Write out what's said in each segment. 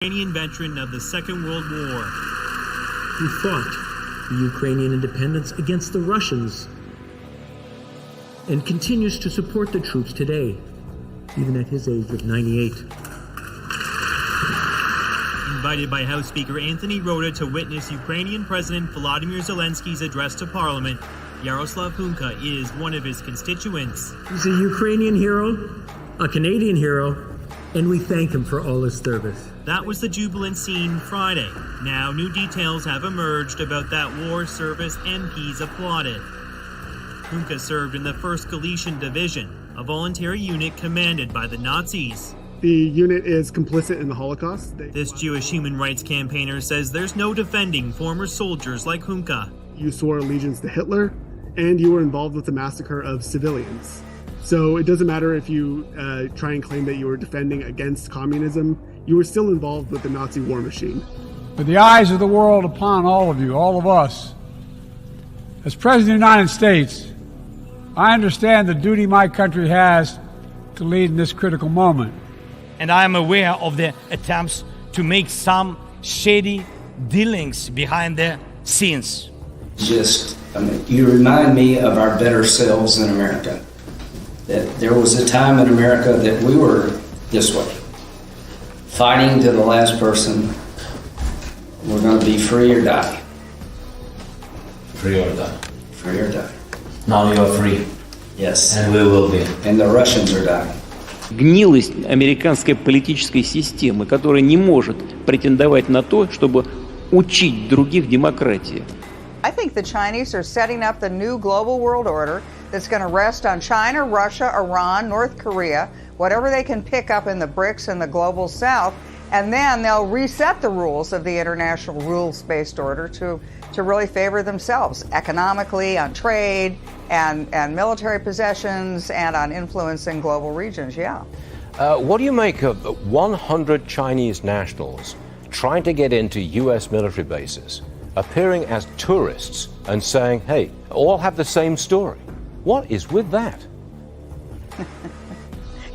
Ukrainian veteran of the Second World War. He fought the Ukrainian independence against the Russians and continues to support the troops today, even at his age of 98. Invited by House Speaker Anthony Rota to witness Ukrainian President Volodymyr Zelensky's address to Parliament, Yaroslav Hunka is one of his constituents. He's a Ukrainian hero, a Canadian hero, and we thank him for all his service. That was the jubilant scene Friday. Now new details have emerged about that war service MPs applauded. Hunka served in the 1st Galician Division, a voluntary unit commanded by the Nazis. The unit is complicit in the Holocaust. This Jewish human rights campaigner says there's no defending former soldiers like Hunka. You swore allegiance to Hitler, and you were involved with the massacre of civilians. So it doesn't matter if you try and claim that you were defending against communism, you were still involved with the Nazi war machine. With the eyes of the world upon all of you, all of us, as President of the United States, I understand the duty my country has to lead in this critical moment. And I am aware of the attempts to make some shady dealings behind the scenes. You remind me of our better selves in America. That there was a time in America that we were this way, fighting to the last person. We're going to be free or die. Free or die. Free or die. Now you are free. Yes. And we will be. And the Russians are dying. Гнилость американской политической системы, которая не может претендовать на то, чтобы учить других демократии. I think the Chinese are setting up the new global world order that's going to rest on China, Russia, Iran, North Korea, whatever they can pick up in the BRICS and the global south, and then they'll reset the rules of the international rules-based order to really favor themselves economically, on trade, and military possessions, and on influencing global regions, yeah. What do you make of 100 Chinese nationals trying to get into U.S. military bases, appearing as tourists and saying, hey, all have the same story? What is with that?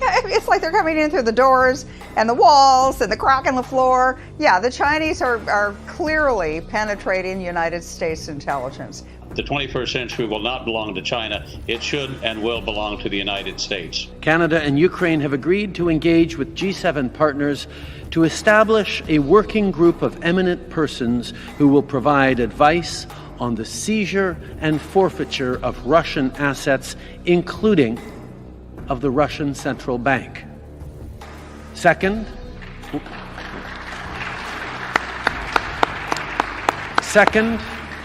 Yeah, it's like they're coming in through the doors and the walls and the crack in the floor. Yeah, the Chinese are clearly penetrating United States intelligence. The 21st century will not belong to China. It should and will belong to the United States. Canada and Ukraine have agreed to engage with G7 partners to establish a working group of eminent persons who will provide advice on the seizure and forfeiture of Russian assets, including of the Russian Central Bank. Second,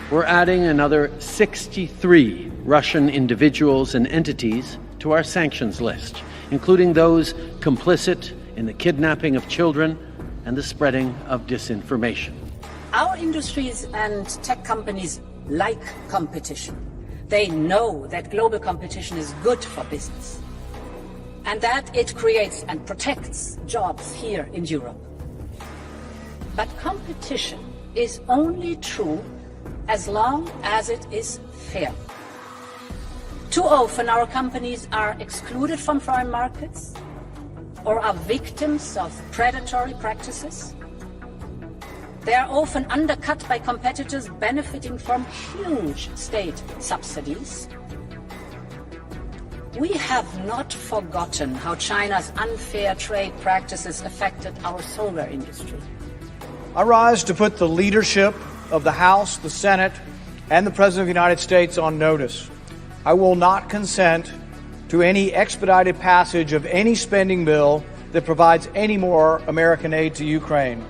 we're adding another 63 Russian individuals and entities to our sanctions list, including those complicit in the kidnapping of children and the spreading of disinformation. Our industries and tech companies like competition. They know that global competition is good for business and that it creates and protects jobs here in Europe. But competition is only true as long as it is fair. Too often our companies are excluded from foreign markets or are victims of predatory practices. They are often undercut by competitors benefiting from huge state subsidies. We have not forgotten how China's unfair trade practices affected our solar industry. I rise to put the leadership of the House, the Senate, and the President of the United States on notice. I will not consent to any expedited passage of any spending bill that provides any more American aid to Ukraine.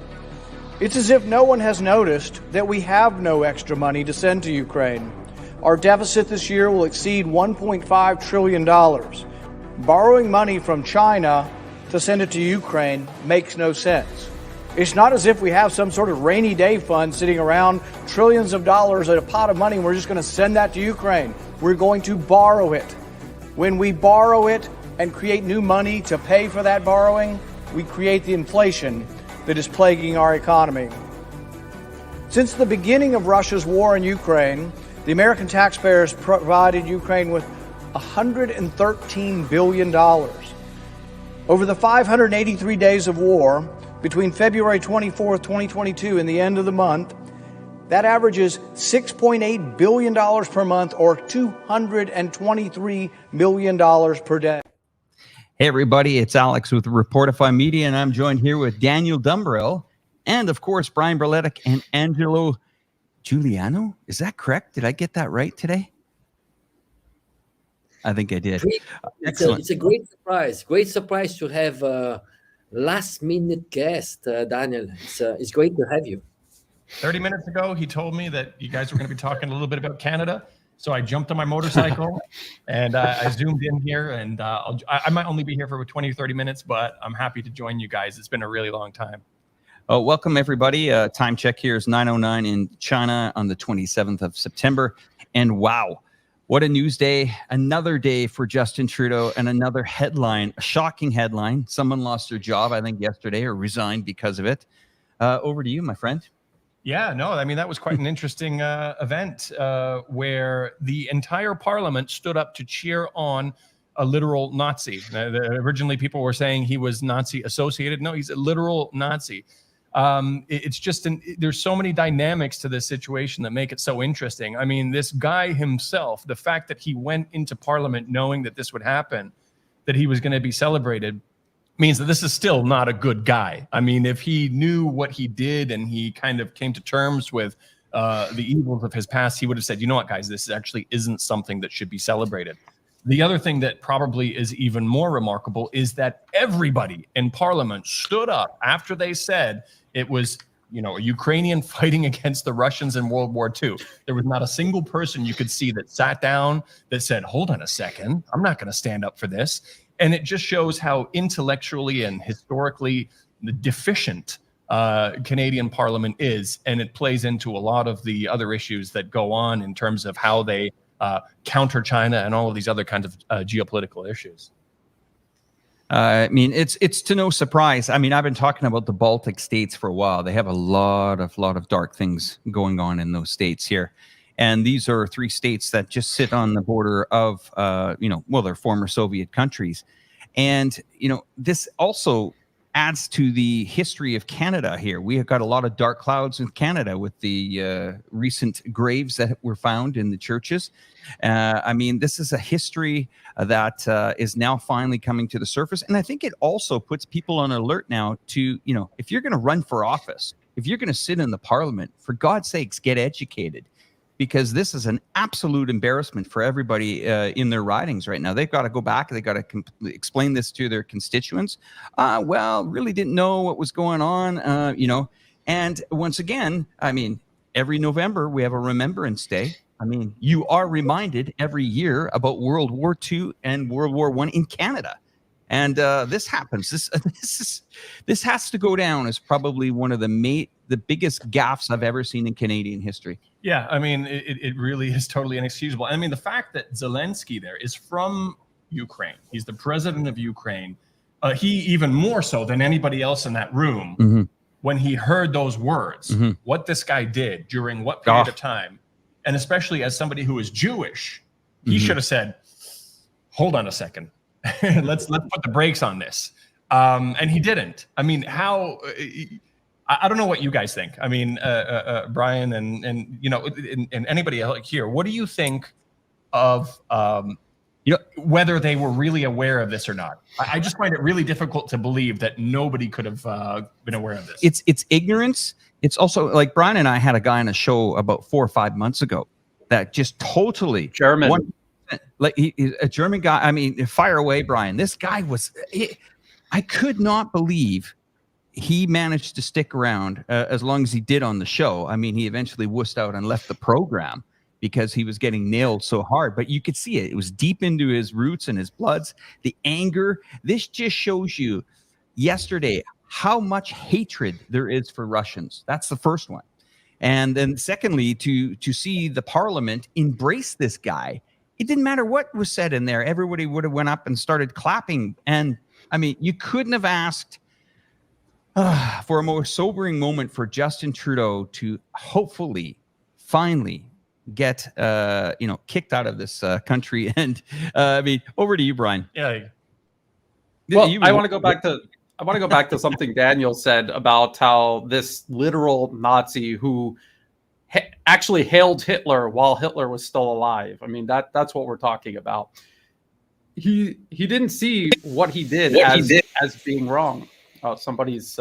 It's as if no one has noticed that we have no extra money to send to Ukraine. Our deficit this year will exceed $1.5 trillion. Borrowing money from China to send it to Ukraine makes no sense. It's not as if we have some sort of rainy day fund sitting around, trillions of dollars in a pot of money, and we're just going to send that to Ukraine. We're going to borrow it. When we borrow it and create new money to pay for that borrowing, we create the inflation that is plaguing our economy. Since the beginning of Russia's war in Ukraine, the American taxpayers provided Ukraine with $113 billion. Over the 583 days of war, between February 24th, 2022 and the end of the month, that averages $6.8 billion per month or $223 million per day. Hey, everybody, it's Alex with Reporterfy Media, and I'm joined here with Daniel Dumbrell and, of course, Brian Berletic and Angelo Giuliano. Is that correct? Did I get that right today? I think I did. Excellent. It's a great surprise. Great surprise to have a last-minute guest, Daniel. It's great to have you. 30 minutes ago, he told me that you guys were going to be talking a little bit about Canada. So I jumped on my motorcycle and I zoomed in here, and I might only be here for 20 or 30 minutes, but I'm happy to join you guys. It's been a really long time. Oh, welcome, everybody. Time check here is 9:09 in China on the 27th of September. And wow, what a news day. Another day for Justin Trudeau and another headline, a shocking headline. Someone lost their job, I think, yesterday or resigned because of it. Over to you, my friend. Yeah, no, I mean, that was quite an interesting event where the entire parliament stood up to cheer on a literal Nazi. Originally, people were saying he was Nazi associated. No, he's a literal Nazi. It's just, there's so many dynamics to this situation that make it so interesting. I mean, this guy himself, the fact that he went into parliament knowing that this would happen, that he was going to be celebrated, means that this is still not a good guy. I mean, if he knew what he did and he kind of came to terms with the evils of his past, he would have said, you know what, guys, this actually isn't something that should be celebrated. The other thing that probably is even more remarkable is that everybody in parliament stood up after they said it was, you know, a Ukrainian fighting against the Russians in World War II. There was not a single person you could see that sat down that said, hold on a second, I'm not going to stand up for this. And it just shows how intellectually and historically deficient Canadian Parliament is. And it plays into a lot of the other issues that go on in terms of how they counter China and all of these other kinds of geopolitical issues. I mean, it's to no surprise. I mean, I've been talking about the Baltic states for a while. They have a lot of dark things going on in those states here. And these are three states that just sit on the border of, they're former Soviet countries. And, this also adds to the history of Canada here. We have got a lot of dark clouds in Canada with the recent graves that were found in the churches. I mean, this is a history that is now finally coming to the surface. And I think it also puts people on alert now to, if you're going to run for office, if you're going to sit in the parliament, for God's sakes, get educated. Because this is an absolute embarrassment for everybody in their ridings right now. They've got to go back. They've got to explain this to their constituents. Really didn't know what was going on, And once again, I mean, every November we have a Remembrance Day. I mean, you are reminded every year about World War II and World War I in Canada. And this happens. This has to go down as probably one of the biggest gaffes I've ever seen in Canadian history. Yeah, I mean, it really is totally inexcusable. I mean, the fact that Zelensky there is from Ukraine, he's the president of Ukraine. He even more so than anybody else in that room, when he heard those words, what this guy did during what period of time, and especially as somebody who is Jewish, he should have said, hold on a second. let's put the brakes on this. And he didn't. I mean, I don't know what you guys think. I mean, Brian and anybody else here, what do you think of whether they were really aware of this or not? I just find it really difficult to believe that nobody could have been aware of this. It's ignorance. It's also like Brian and I had a guy on a show about 4 or 5 months ago that just totally German. Like a German guy. I mean, fire away, Brian. This guy was. I could not believe he managed to stick around as long as he did on the show. I mean, he eventually wussed out and left the program because he was getting nailed so hard. But you could see it. It was deep into his roots and his bloods. The anger. This just shows you yesterday how much hatred there is for Russians. That's the first one. And then secondly, to see the parliament embrace this guy. It didn't matter what was said in there. Everybody would have went up and started clapping. And I mean, you couldn't have asked for a more sobering moment for Justin Trudeau to hopefully, finally get, kicked out of this country. And I mean, over to you, Brian. Yeah. Well, I want to go back to I want to go back to something Daniel said about how this literal Nazi who actually hailed Hitler while Hitler was still alive. I mean, that's what we're talking about. He didn't see what he did as being wrong. Oh, somebody has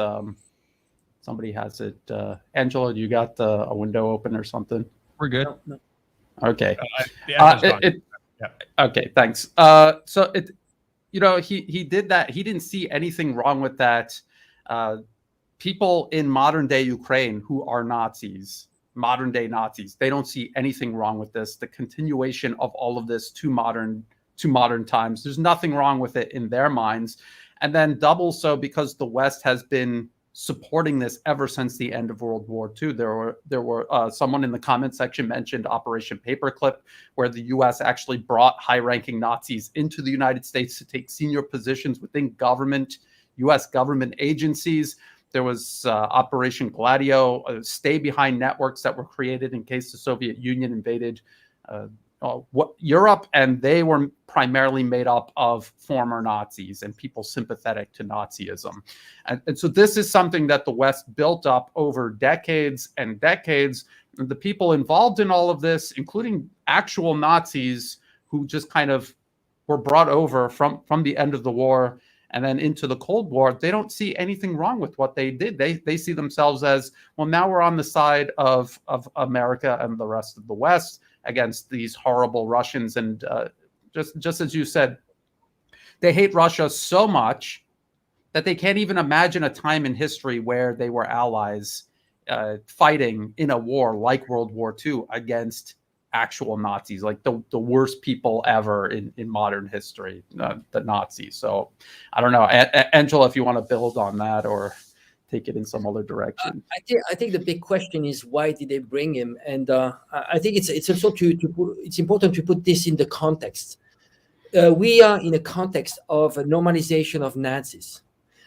it. Angela, you got a window open or something? We're good. No. Okay. Yeah. Okay, thanks. So it, he did that. He didn't see anything wrong with that. People in modern day Ukraine who are Nazis, modern day Nazis, they don't see anything wrong with this. The continuation of all of this to modern times, there's nothing wrong with it in their minds. And then double so because the West has been supporting this ever since the end of World War II. There were someone in the comment section mentioned Operation Paperclip, where the U.S. actually brought high-ranking Nazis into the United States to take senior positions within government, U.S. government agencies. There was Operation Gladio, stay-behind networks that were created in case the Soviet Union invaded Europe, and they were primarily made up of former Nazis and people sympathetic to Nazism. And so this is something that the West built up over decades and decades. And the people involved in all of this, including actual Nazis who just kind of were brought over from the end of the war and then into the Cold War, they don't see anything wrong with what they did. They see themselves as, well, now we're on the side of America and the rest of the West against these horrible Russians. And just as you said, they hate Russia so much that they can't even imagine a time in history where they were allies fighting in a war like World War II against actual Nazis, like the worst people ever in modern history, the Nazis. So I don't know, Angela, if you want to build on that or take it in some other direction. I think the big question is, why did they bring him? And I think it's also it's important to put this in the context. We are in a context of a normalization of Nazis.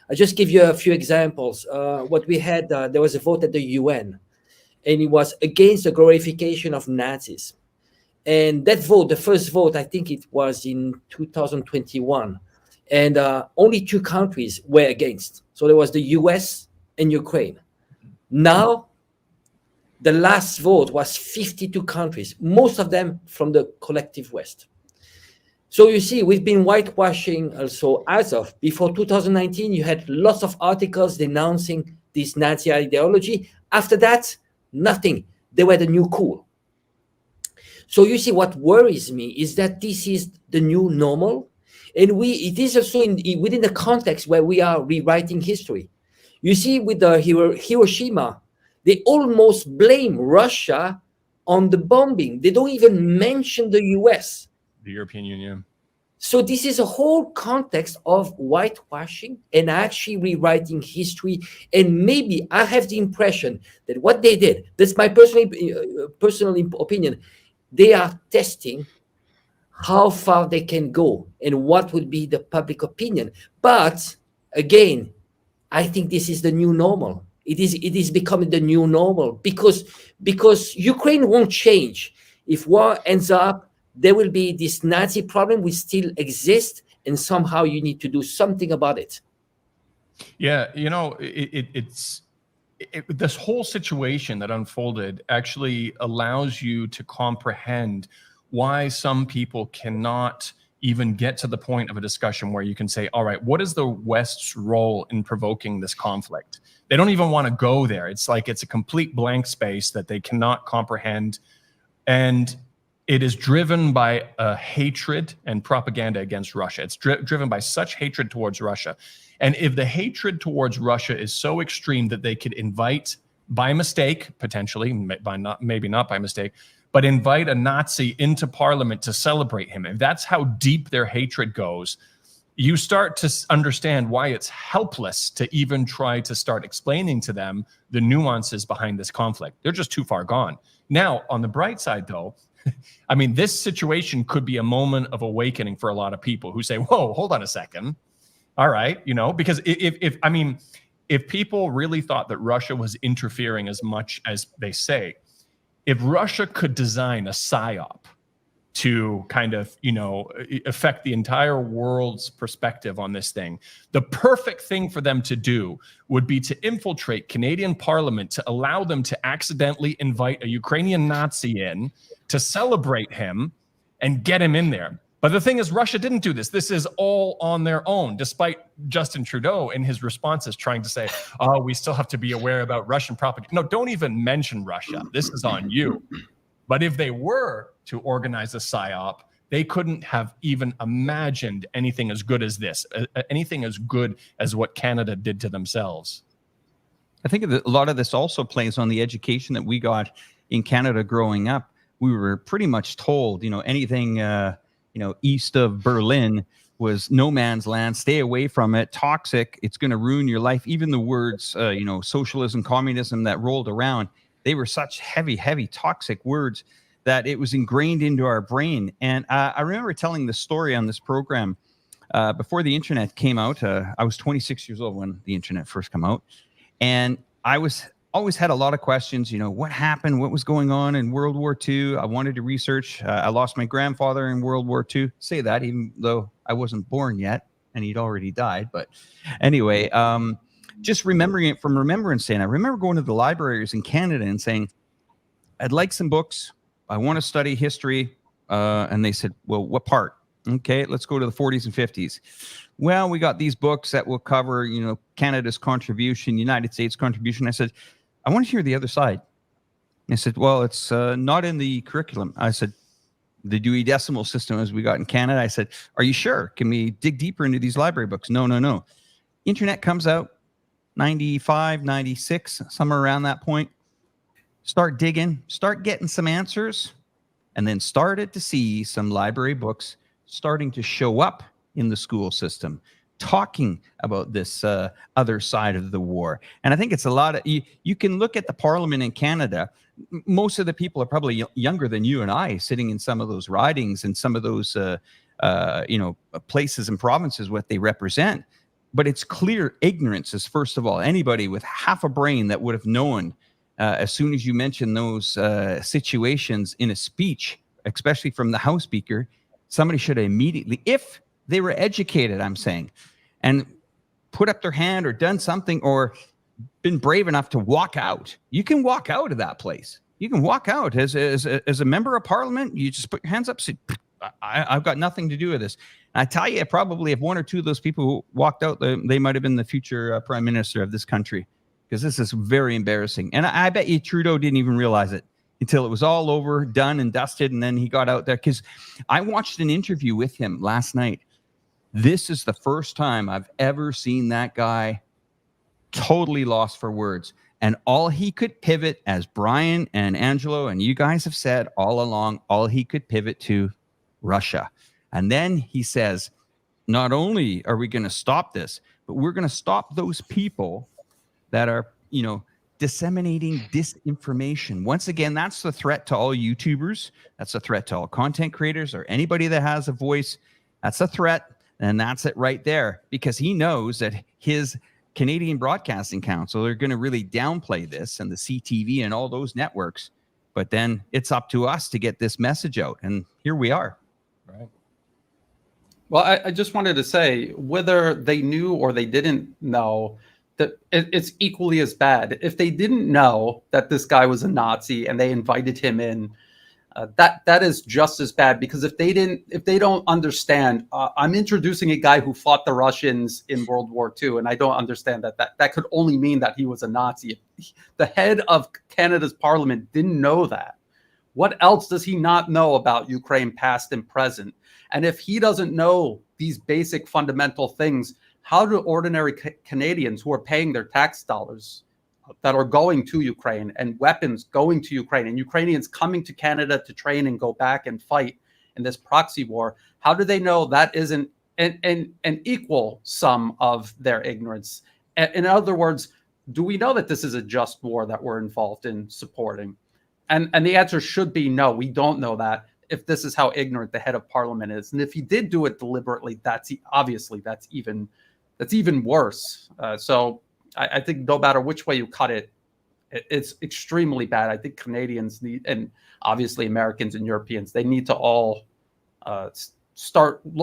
I'll just give you a few examples. What we had, there was a vote at the UN, and it was against the glorification of Nazis. And that vote, the first vote, I think it was in 2021, and only 2 countries were against. So there was the US and Ukraine. Now, the last vote was 52 countries, most of them from the collective West. So you see, we've been whitewashing also as of before 2019. You had lots of articles denouncing this Nazi ideology. After that, nothing. They were the new cool. So you see, what worries me is that this is the new normal. And it is also within the context where we are rewriting history. You see, with the Hiroshima, they almost blame Russia on the bombing. They don't even mention the US. The European Union. So this is a whole context of whitewashing and actually rewriting history. And maybe I have the impression that what they did, that's my personal opinion, they are testing how far they can go and what would be the public opinion. But again, I think this is the new normal. It is becoming the new normal because Ukraine won't change. If war ends up, there will be this Nazi problem will still exist, and somehow you need to do something about it. Yeah, it's this whole situation that unfolded actually allows you to comprehend why some people cannot even get to the point of a discussion where you can say, all right, what is the West's role in provoking this conflict? They don't even want to go there. It's like it's a complete blank space that they cannot comprehend. And it is driven by a hatred and propaganda against Russia. It's driven by such hatred towards Russia. And if the hatred towards Russia is so extreme that they could invite, by mistake, potentially, maybe not by mistake, but invite a Nazi into parliament to celebrate him, if that's how deep their hatred goes, you start to understand why it's helpless to even try to start explaining to them the nuances behind this conflict. They're just too far gone. Now, on the bright side, though, I mean, this situation could be a moment of awakening for a lot of people who say, whoa, hold on a second. All right, because if people really thought that Russia was interfering as much as they say, if Russia could design a psyop to kind of, affect the entire world's perspective on this thing. The perfect thing for them to do would be to infiltrate Canadian Parliament, to allow them to accidentally invite a Ukrainian Nazi in to celebrate him and get him in there. But the thing is, Russia didn't do this. This is all on their own, despite Justin Trudeau in his responses trying to say, oh, we still have to be aware about Russian propaganda. No, don't even mention Russia. This is on you. But if they were to organize a PSYOP, they couldn't have even imagined anything as good as this, anything as good as what Canada did to themselves. I think a lot of this also plays on the education that we got in Canada growing up. We were pretty much told, anything, east of Berlin was no man's land. Stay away from it. Toxic. It's going to ruin your life. Even the words, socialism, communism that rolled around, they were such heavy, heavy, toxic words that it was ingrained into our brain. And I remember telling the story on this program before the internet came out. I was 26 years old when the internet first came out. And I always had a lot of questions, what happened, what was going on in World War II. I wanted to research. I lost my grandfather in World War II. Say that, even though I wasn't born yet and he'd already died. But anyway, just remembering it from Remembrance Day. And I remember going to the libraries in Canada and saying, I'd like some books. I want to study history. And they said, well, what part? Okay, let's go to the 40s and 50s. Well, we got these books that will cover, Canada's contribution, United States contribution. I said, I want to hear the other side. And I said, well, it's not in the curriculum. I said, the Dewey Decimal System as we got in Canada. I said, are you sure? Can we dig deeper into these library books? No. Internet comes out, 95, 96, somewhere around that point. Start digging, start getting some answers, and then started to see some library books starting to show up in the school system, talking about this other side of the war. And I think it's a lot of, you can look at the Parliament in Canada. Most of the people are probably younger than you and I, sitting in some of those ridings and some of those, places and provinces, what they represent. But it's clear ignorance is, first of all, anybody with half a brain that would have known as soon as you mention those situations in a speech, especially from the House Speaker, somebody should have immediately, if they were educated, I'm saying, and put up their hand or done something or been brave enough to walk out. You can walk out of that place. You can walk out as a member of Parliament. You just put your hands up, say, I've got nothing to do with this. And I tell you, probably if one or two of those people who walked out, they might have been the future prime minister of this country, because this is very embarrassing. And I bet you Trudeau didn't even realize it until it was all over, done and dusted, and then he got out there. Because I watched an interview with him last night. This is the first time I've ever seen that guy totally lost for words. And all he could pivot, as Brian and Angelo and you guys have said all along, all he could pivot to Russia. And then he says, not only are we going to stop this, but we're going to stop those people that are, disseminating disinformation. Once again, that's the threat to all YouTubers. That's a threat to all content creators or anybody that has a voice. That's a threat. And that's it right there, because he knows that his Canadian Broadcasting Council are going to really downplay this, and the CTV and all those networks. But then it's up to us to get this message out. And here we are. Right. Well, I just wanted to say, whether they knew or they didn't know, that it's equally as bad. If they didn't know that this guy was a Nazi and they invited him in, that is just as bad, because if they don't understand, I'm introducing a guy who fought the Russians in World War II, and I don't understand that could only mean that he was a Nazi. The head of Canada's Parliament didn't know that. What else does he not know about Ukraine, past and present? And if he doesn't know these basic fundamental things, how do ordinary Canadians who are paying their tax dollars that are going to Ukraine, and weapons going to Ukraine, and Ukrainians coming to Canada to train and go back and fight in this proxy war, how do they know that isn't an equal sum of their ignorance? In other words, do we know that this is a just war that we're involved in supporting? And the answer should be no, we don't know that, if this is how ignorant the head of Parliament is. And if he did do it deliberately, that's even worse. So I think no matter which way you cut it, It's extremely bad. I think Canadians need, and obviously Americans and Europeans, they need to all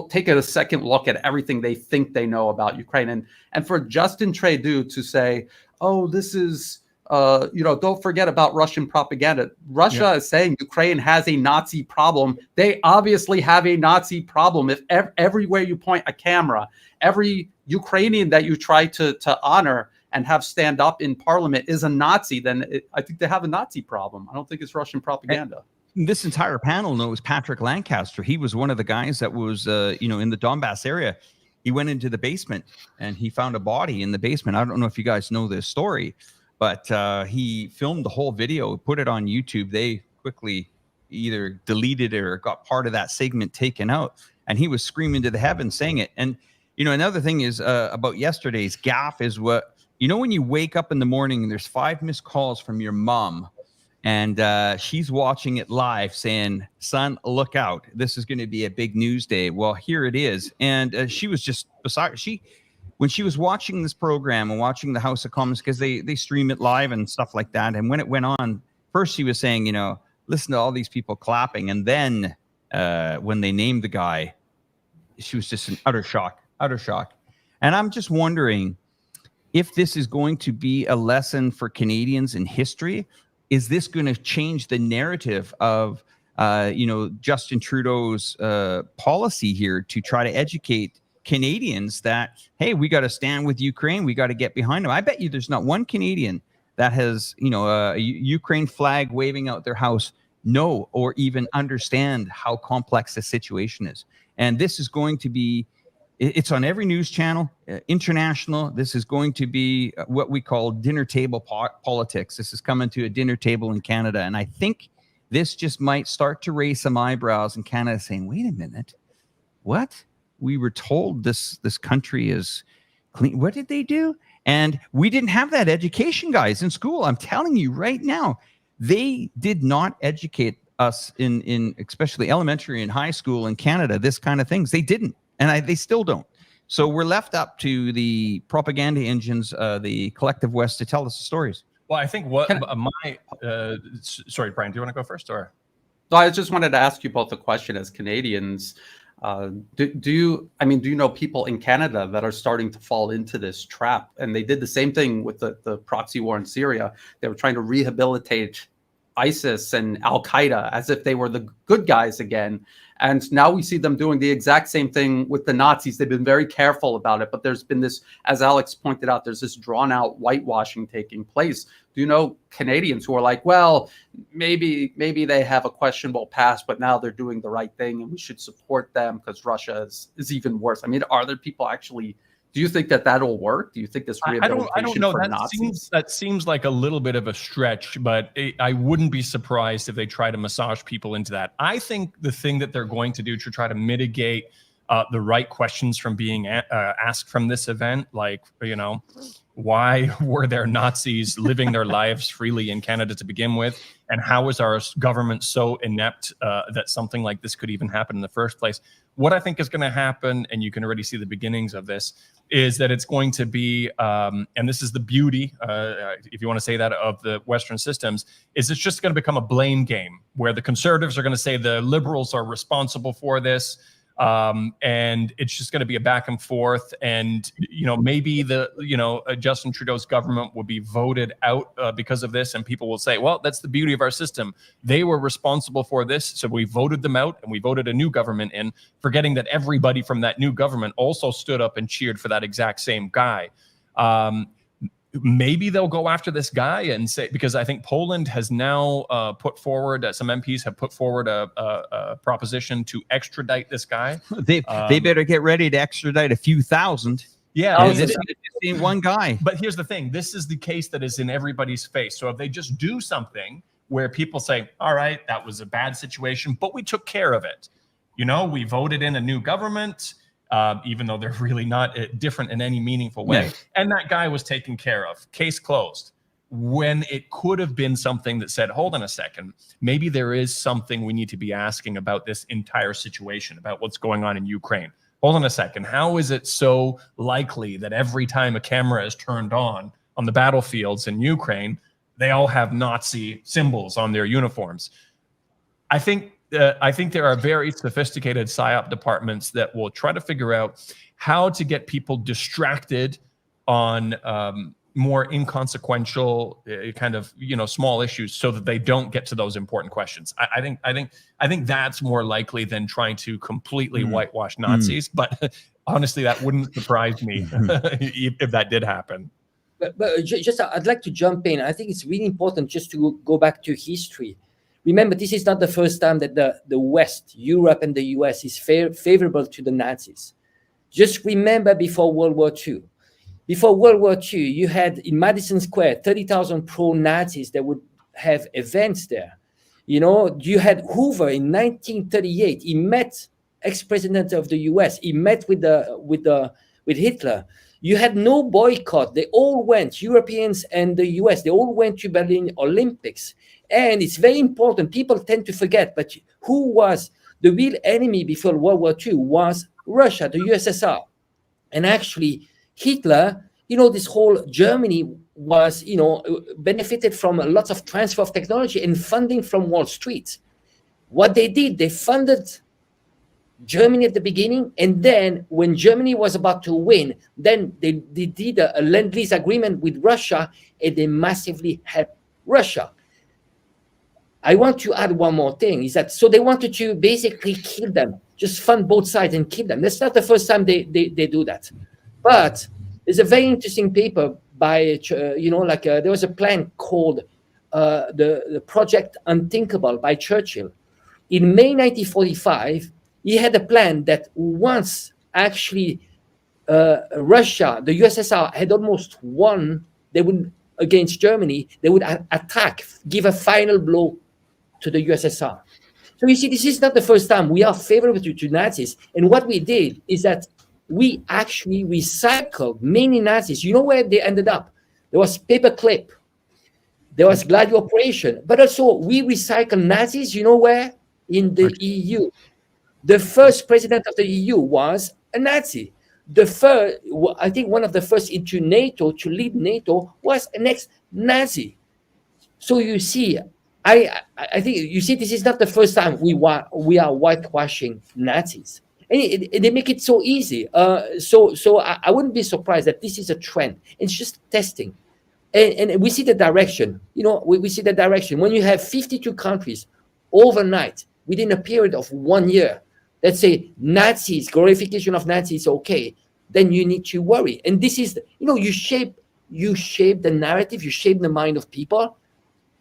take a second look at everything they think they know about Ukraine. And for Justin Trudeau to say, oh, this is, don't forget about Russian propaganda. Russia is saying Ukraine has a Nazi problem. They obviously have a Nazi problem. If everywhere you point a camera, every Ukrainian that you try to honor and have stand up in parliament is a Nazi, then I think they have a Nazi problem. I don't think it's Russian propaganda. And this entire panel knows Patrick Lancaster. He was one of the guys that was, in the Donbass area. He went into the basement and he found a body in the basement. I don't know if you guys know this story, but he filmed the whole video, put it on YouTube. They quickly either deleted it or got part of that segment taken out. And he was screaming to the heavens saying it. And, another thing is about yesterday's gaffe is what, when you wake up in the morning and there's 5 missed calls from your mom and she's watching it live saying, son, look out. This is going to be a big news day. Well, here it is. And she was just beside when she was watching this program and watching the House of Commons, because they stream it live and stuff like that. And when it went on, first she was saying, listen to all these people clapping. And then when they named the guy, she was just in utter shock. And I'm just wondering if this is going to be a lesson for Canadians in history. Is this going to change the narrative of, Justin Trudeau's policy here to try to educate Canadians that, hey, we got to stand with Ukraine. We got to get behind them. I bet you there's not one Canadian that has, a Ukraine flag waving out their house, know or even understand how complex the situation is. And this is going to be, it's on every news channel, international. This is going to be what we call dinner table politics. This is coming to a dinner table in Canada. And I think this just might start to raise some eyebrows in Canada saying, wait a minute, what? We were told this country is clean. What did they do? And we didn't have that education, guys, in school. I'm telling you right now, they did not educate us in especially elementary and high school in Canada, this kind of things. They didn't. And they still don't. So we're left up to the propaganda engines, the collective West, to tell us the stories. Well, I think sorry, Brian, do you want to go first? Or? No, I just wanted to ask you both a question as Canadians. Do you know people in Canada that are starting to fall into this trap? And they did the same thing with the proxy war in Syria. They were trying to rehabilitate ISIS and Al-Qaeda as if they were the good guys again. And now we see them doing the exact same thing with the Nazis. They've been very careful about it, but there's been this, as Alex pointed out, there's this drawn out whitewashing taking place. Do you know Canadians who are like, well, maybe they have a questionable past, but now they're doing the right thing and we should support them because Russia is even worse? I mean, are there people actually, do you think that'll work? Do you think this rehabilitation I don't know. for Nazis? That seems like a little bit of a stretch, but I wouldn't be surprised if they try to massage people into that. I think the thing that they're going to do to try to mitigate the right questions from being asked from this event, like, why were there Nazis living their lives freely in Canada to begin with? And how is our government so inept that something like this could even happen in the first place? What I think is going to happen, and you can already see the beginnings of this, is that it's going to be, and this is the beauty, if you want to say that, of the Western systems, is it's just going to become a blame game where the conservatives are going to say the liberals are responsible for this. And it's just going to be a back and forth. And, maybe Justin Trudeau's government will be voted out because of this. And people will say, well, that's the beauty of our system. They were responsible for this. So we voted them out and we voted a new government in, forgetting that everybody from that new government also stood up and cheered for that exact same guy. Maybe they'll go after this guy and say, because I think Poland has now put forward, some MPs have put forward a proposition to extradite this guy. They better get ready to extradite a few thousand. Yeah, this ain't one guy. But here's the thing: this is the case that is in everybody's face. So if they just do something where people say, "All right, that was a bad situation, but we took care of it," we voted in a new government. Even though they're really not different in any meaningful way. Yeah. And that guy was taken care of. Case closed. When it could have been something that said, hold on a second, maybe there is something we need to be asking about this entire situation, about what's going on in Ukraine. Hold on a second. How is it so likely that every time a camera is turned on the battlefields in Ukraine, they all have Nazi symbols on their uniforms. I think there are very sophisticated PSYOP departments that will try to figure out how to get people distracted on more inconsequential kind of small issues, so that they don't get to those important questions. I think that's more likely than trying to completely whitewash Nazis. But honestly, that wouldn't surprise me if that did happen. But just I'd like to jump in. I think it's really important just to go back to history. Remember, this is not the first time that the West, Europe and the US is favorable to the Nazis. Just remember before World War II. Before World War II, you had in Madison Square 30,000 pro-Nazis that would have events there. You had Hoover in 1938. He met ex-president of the US. He met with Hitler. You had no boycott. They all went, Europeans and the US, they all went to Berlin Olympics. And it's very important. People tend to forget, but who was the real enemy before World War II was Russia, the USSR. And actually, Hitler, this whole Germany was, benefited from lots of transfer of technology and funding from Wall Street. What they did, they funded Germany at the beginning, and then when Germany was about to win, then they did a Lend-Lease agreement with Russia, and they massively helped Russia. I want to add one more thing, is that so they wanted to basically kill them, just fund both sides and kill them. That's not the first time they do that. But there's a very interesting paper by, there was a plan called the Project Unthinkable by Churchill. In May 1945, he had a plan that once actually Russia, the USSR, had almost won, they would against Germany, they would attack, give a final blow to the USSR. So you see, this is not the first time we are favorable to Nazis. And what we did is that we actually recycled many Nazis. You know where they ended up? There was Paperclip. There was Gladio Operation. But also, we recycled Nazis, you know where? In the EU. The first president of the EU was a Nazi. I think one of the first into NATO, to lead NATO, was an ex-Nazi. So you see, I think, you see, this is not the first time we are whitewashing Nazis. And they make it so easy. So I wouldn't be surprised that this is a trend. It's just testing. And we see the direction. We see the direction. When you have 52 countries overnight, within a period of 1 year, let's say Nazis, glorification of Nazis, okay, then you need to worry. And this is, you shape the narrative, you shape the mind of people.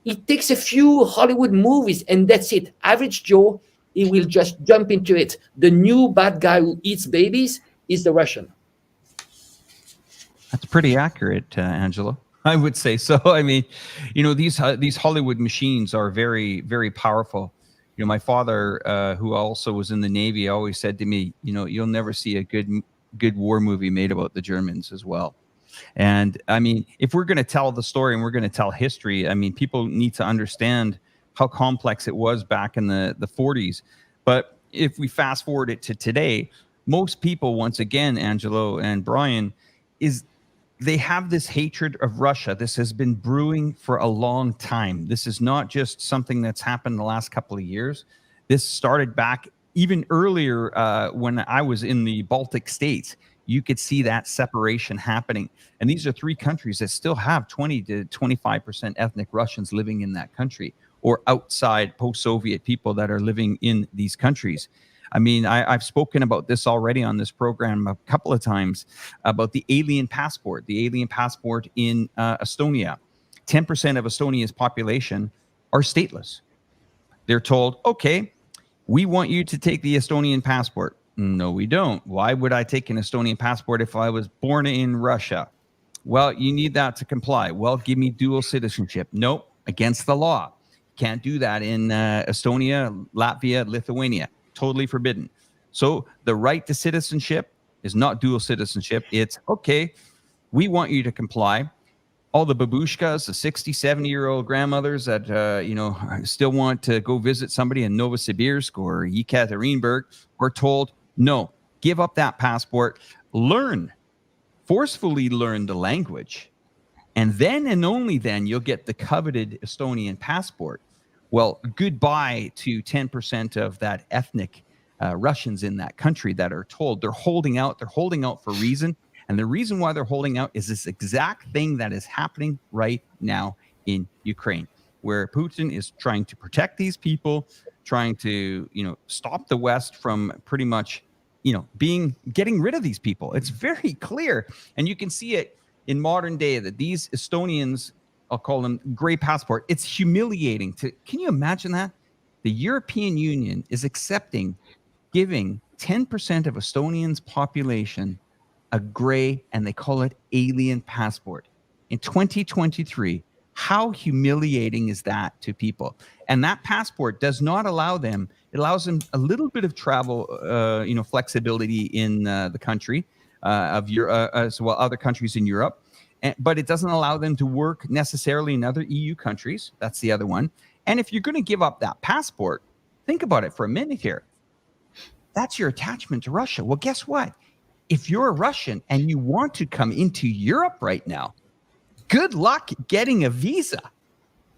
It takes a few Hollywood movies and that's it. Average Joe, he will just jump into it. The new bad guy who eats babies is the Russian. That's pretty accurate, Angelo. I would say so. I mean, these Hollywood machines are very, very powerful. My father, who also was in the Navy, always said to me, you'll never see a good war movie made about the Germans as well. And I mean, if we're going to tell the story and we're going to tell history, I mean, people need to understand how complex it was back in the 40s. But if we fast forward it to today, most people, once again, Angelo and Brian, they have this hatred of Russia. This has been brewing for a long time. This is not just something that's happened in the last couple of years. This started back even earlier when I was in the Baltic states. You could see that separation happening. And these are three countries that still have 20 to 25% ethnic Russians living in that country, or outside post-Soviet people that are living in these countries. I mean, I've spoken about this already on this program a couple of times about the alien passport in Estonia. 10% of Estonia's population are stateless. They're told, okay, we want you to take the Estonian passport. No, we don't. Why would I take an Estonian passport if I was born in Russia? Well, you need that to comply. Well, give me dual citizenship. Nope, against the law. Can't do that in Estonia, Latvia, Lithuania. Totally forbidden. So the right to citizenship is not dual citizenship. It's, okay, we want you to comply. All the babushkas, the 60, 70-year-old grandmothers that, still want to go visit somebody in Novosibirsk or Yekaterinburg were told, no, give up that passport, forcefully learn the language, And then and only then you'll get the coveted Estonian passport. Well, goodbye to 10% of that ethnic Russians in that country that are told they're holding out. They're holding out for a reason. And the reason why they're holding out is this exact thing that is happening right now in Ukraine, where Putin is trying to protect these people, trying to, stop the West from pretty much, getting rid of these people. It's very clear. And you can see it in modern day that these Estonians, I'll call them gray passport, it's humiliating can you imagine that? The European Union is giving 10% of Estonians' population a gray, and they call it alien passport. In 2023, how humiliating is that to people? And that passport does not allow them, it allows them a little bit of travel, flexibility in the country of Europe, as well other countries in Europe. But it doesn't allow them to work necessarily in other EU countries. That's the other one. And if you're going to give up that passport, think about it for a minute here. That's your attachment to Russia. Well, guess what? If you're a Russian and you want to come into Europe right now, good luck getting a visa.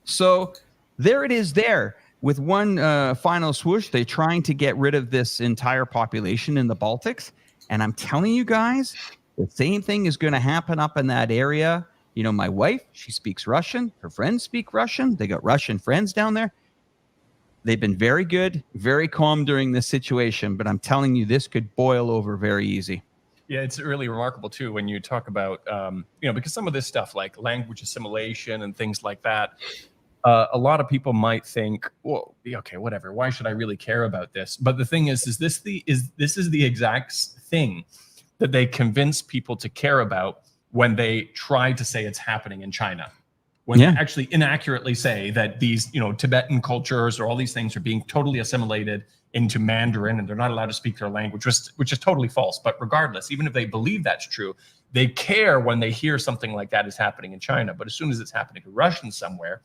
So there it is there. With one final swoosh, they're trying to get rid of this entire population in the Baltics. And I'm telling you guys, the same thing is going to happen up in that area. My wife, she speaks Russian. Her friends speak Russian. They got Russian friends down there. They've been very good, very calm during this situation. But I'm telling you, this could boil over very easy. Yeah, it's really remarkable, too, when you talk about, because some of this stuff like language assimilation and things like that, a lot of people might think, well, okay, whatever. Why should I really care about this? But the thing is this is the exact thing that they convince people to care about when they try to say it's happening in China. When they actually inaccurately say that these, Tibetan cultures or all these things are being totally assimilated into Mandarin and they're not allowed to speak their language, which is totally false. But regardless, even if they believe that's true, they care when they hear something like that is happening in China. But as soon as it's happening to Russians somewhere,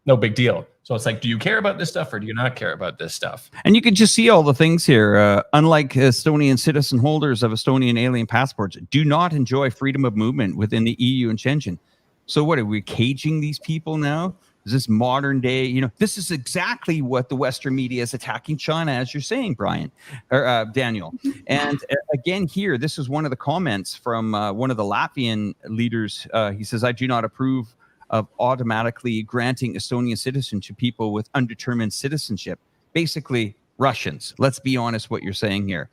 no big deal. So it's like, do you care about this stuff or do you not care about this stuff? And you can just see all the things here. Unlike Estonian citizen holders of Estonian alien passports, do not enjoy freedom of movement within the EU and Schengen. So what, are we caging these people now? Is this modern day? This is exactly what the Western media is attacking China, as you're saying, Brian, or Daniel. And again, here, this is one of the comments from one of the Latvian leaders. He says, I do not approve of automatically granting Estonian citizenship to people with undetermined citizenship. Basically, Russians. Let's be honest what you're saying here.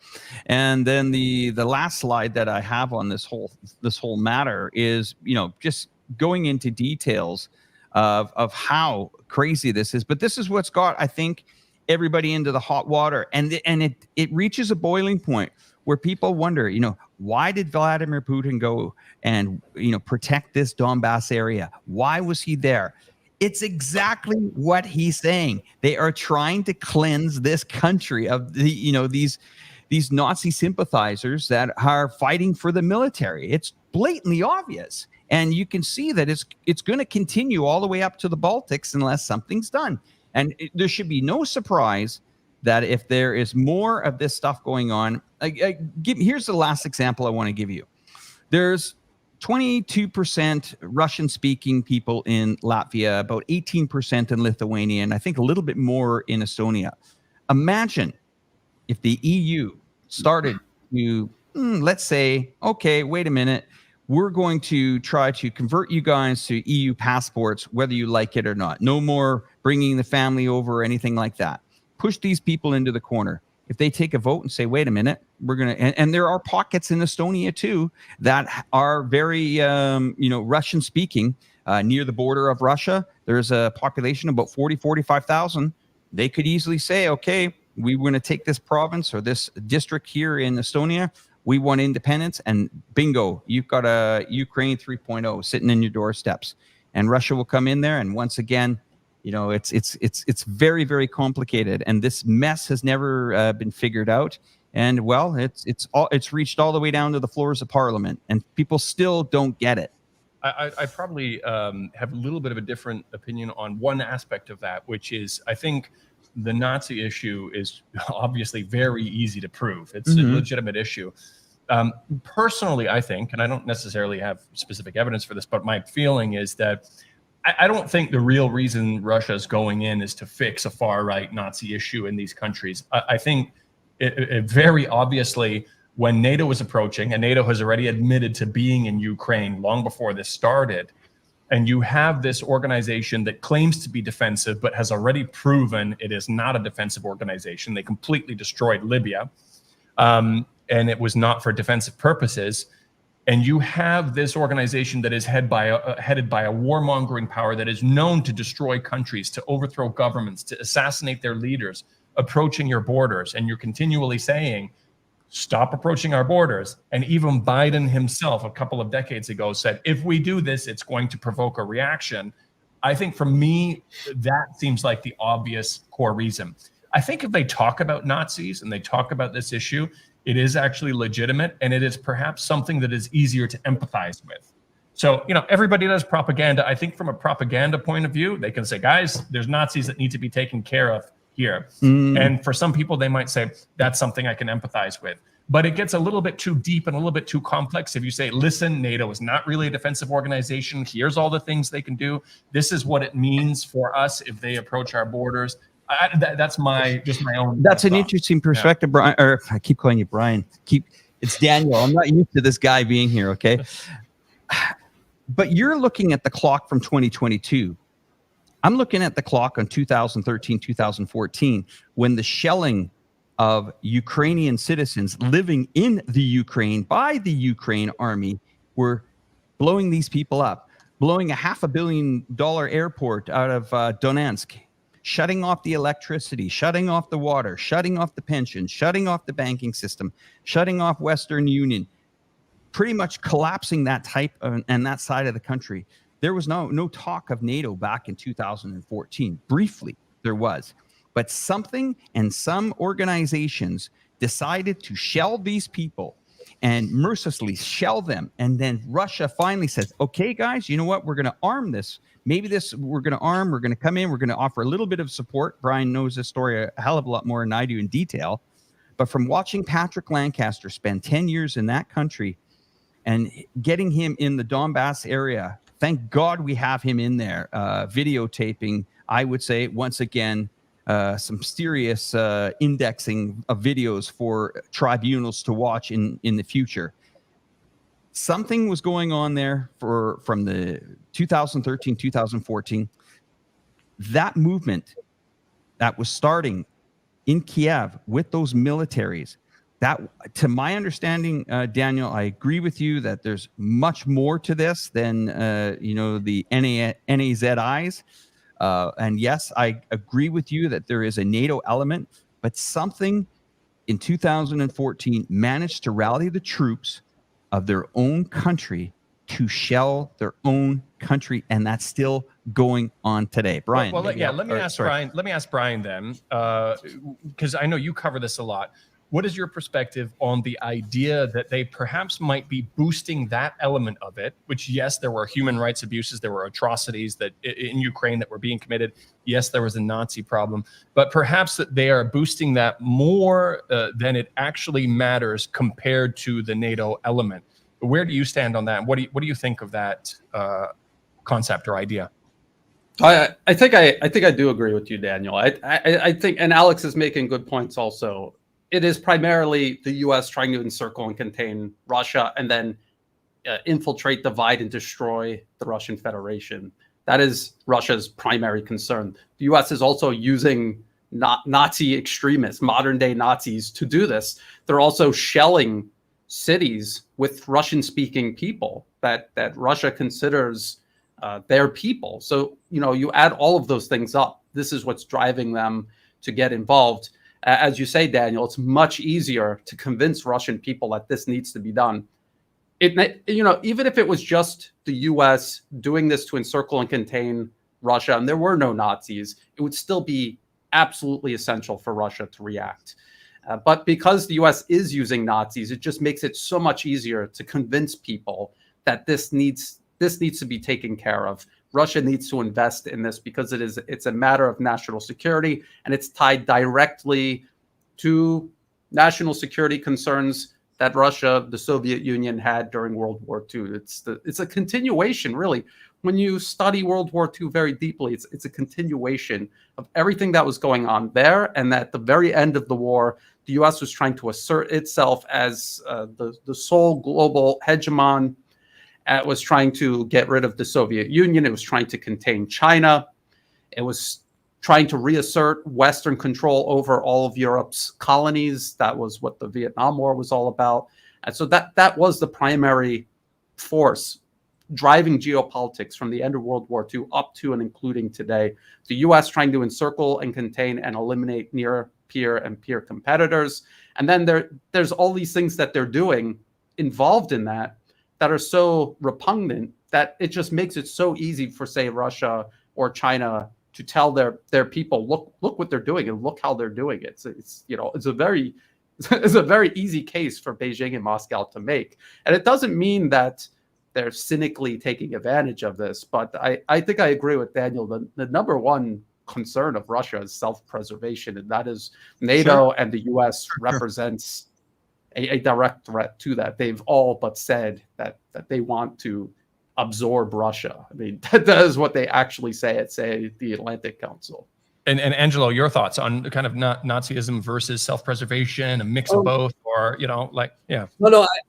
And then the last slide that I have on this whole matter is, just going into details of how crazy this is. But this is what's got, I think, everybody into the hot water. And it reaches a boiling point where people wonder, why did Vladimir Putin go and, protect this Donbass area? Why was he there? It's exactly what he's saying. They are trying to cleanse this country of these Nazi sympathizers that are fighting for the military. It's blatantly obvious. And you can see that it's going to continue all the way up to the Baltics unless something's done. And there should be no surprise that if there is more of this stuff going on, here's the last example I want to give you. There's 22% Russian-speaking people in Latvia, about 18% in Lithuania, and I think a little bit more in Estonia. Imagine if the EU started to, let's say, okay, wait a minute, we're going to try to convert you guys to EU passports, whether you like it or not. No more bringing the family over or anything like that. Push these people into the corner. If they take a vote and say, wait a minute, we're going to, and there are pockets in Estonia too that are very, Russian speaking near the border of Russia. There's a population of about 45,000. They could easily say, okay, we want to take this province or this district here in Estonia. We want independence, and bingo, you've got a Ukraine 3.0 sitting in your doorsteps, and Russia will come in there. And once again, it's very, very complicated, and this mess has never been figured out. And well, it's reached all the way down to the floors of Parliament, and people still don't get it. I probably have a little bit of a different opinion on one aspect of that, which is I think the Nazi issue is obviously very easy to prove. It's a legitimate issue. Personally, I think, and I don't necessarily have specific evidence for this, but my feeling is that I don't think the real reason Russia's going in is to fix a far-right Nazi issue in these countries. I think it very obviously, when NATO was approaching, and NATO has already admitted to being in Ukraine long before this started, and you have this organization that claims to be defensive but has already proven it is not a defensive organization. They completely destroyed Libya, and it was not for defensive purposes. And you have this organization that is headed by a warmongering power that is known to destroy countries, to overthrow governments, to assassinate their leaders, approaching your borders. And you're continually saying, stop approaching our borders. And even Biden himself, a couple of decades ago, said, if we do this, it's going to provoke a reaction. I think for me, that seems like the obvious core reason. I think if they talk about Nazis and they talk about this issue, it is actually legitimate, and it is perhaps something that is easier to empathize with. So, everybody does propaganda. I think from a propaganda point of view, they can say, guys, there's Nazis that need to be taken care of here. And for some people, they might say, that's something I can empathize with. But it gets a little bit too deep and a little bit too complex if you say, listen, NATO is not really a defensive organization. Here's all the things they can do. This is what it means for us if they approach our borders. That's my own. That's an interesting perspective, Brian. Or I keep calling you Brian. It's Daniel. I'm not used to this guy being here. Okay, but you're looking at the clock from 2022. I'm looking at the clock on 2013, 2014, when the shelling of Ukrainian citizens living in the Ukraine by the Ukraine army were blowing these people up, blowing a $500 million airport out of Donetsk, shutting off the electricity, shutting off the water, shutting off the pensions, shutting off the banking system, shutting off Western Union, pretty much collapsing that type of, and that side of the country. There was no talk of NATO back in 2014. Briefly, there was. But something and some organizations decided to shell these people and mercilessly shell them. And then Russia finally says, okay, guys, you know what? We're going to arm this. Maybe we're going to come in. We're going to offer a little bit of support. Brian knows this story a hell of a lot more than I do in detail. But from watching Patrick Lancaster spend 10 years in that country and getting him in the Donbass area, thank God we have him in there, videotaping, I would say, once again, some serious indexing of videos for tribunals to watch in the future. Something was going on there from the 2013, 2014. That movement that was starting in Kiev with those militaries, that, to my understanding, Daniel, I agree with you that there's much more to this than the NAZIs. And yes, I agree with you that there is a NATO element, but something in 2014 managed to rally the troops of their own country to shell their own country, and that's still going on today. Brian. Let me ask Brian then, because I know you cover this a lot. What is your perspective on the idea that they perhaps might be boosting that element of it, which, yes, there were human rights abuses, there were atrocities that in Ukraine that were being committed. Yes, there was a Nazi problem, but perhaps that they are boosting that more than it actually matters compared to the NATO element. Where do you stand on that? What do you think of that concept or idea? I think I do agree with you, Daniel. I think, and Alex is making good points also. It is primarily the U.S. trying to encircle and contain Russia and then infiltrate, divide, and destroy the Russian Federation. That is Russia's primary concern. The U.S. is also using Nazi extremists, modern-day Nazis, to do this. They're also shelling cities with Russian-speaking people that Russia considers their people. So, you add all of those things up. This is what's driving them to get involved. As you say, Daniel, it's much easier to convince Russian people that this needs to be done. Even if it was just the U.S. doing this to encircle and contain Russia, and there were no Nazis, it would still be absolutely essential for Russia to react. But because the U.S. is using Nazis, it just makes it so much easier to convince people that this needs to be taken care of. Russia needs to invest in this because it's a matter of national security, and it's tied directly to national security concerns that Russia, the Soviet Union had during World War II. It's a continuation, really. When you study World War II very deeply, it's a continuation of everything that was going on there, and at the very end of the war, the U.S. was trying to assert itself as the sole global hegemon. It was trying to get rid of the Soviet Union. It was trying to contain China. It was trying to reassert Western control over all of Europe's colonies. That was what the Vietnam War was all about. And so that was the primary force driving geopolitics from the end of World War II up to and including today. The U.S. trying to encircle and contain and eliminate near peer and peer competitors. And then there's all these things that they're doing involved in that are so repugnant that it just makes it so easy for, say, Russia or China to tell their people, look what they're doing and look how they're doing it. It's a very easy case for Beijing and Moscow to make. And it doesn't mean that they're cynically taking advantage of this, but I think I agree with Daniel. The number one concern of Russia is self-preservation, and that is NATO and the U.S. represents a direct threat to that. They've all but said that they want to absorb Russia. I mean, that is what they actually say at, say, the Atlantic Council. And Angelo, your thoughts on kind of Nazism versus self-preservation, a mix of both, or No,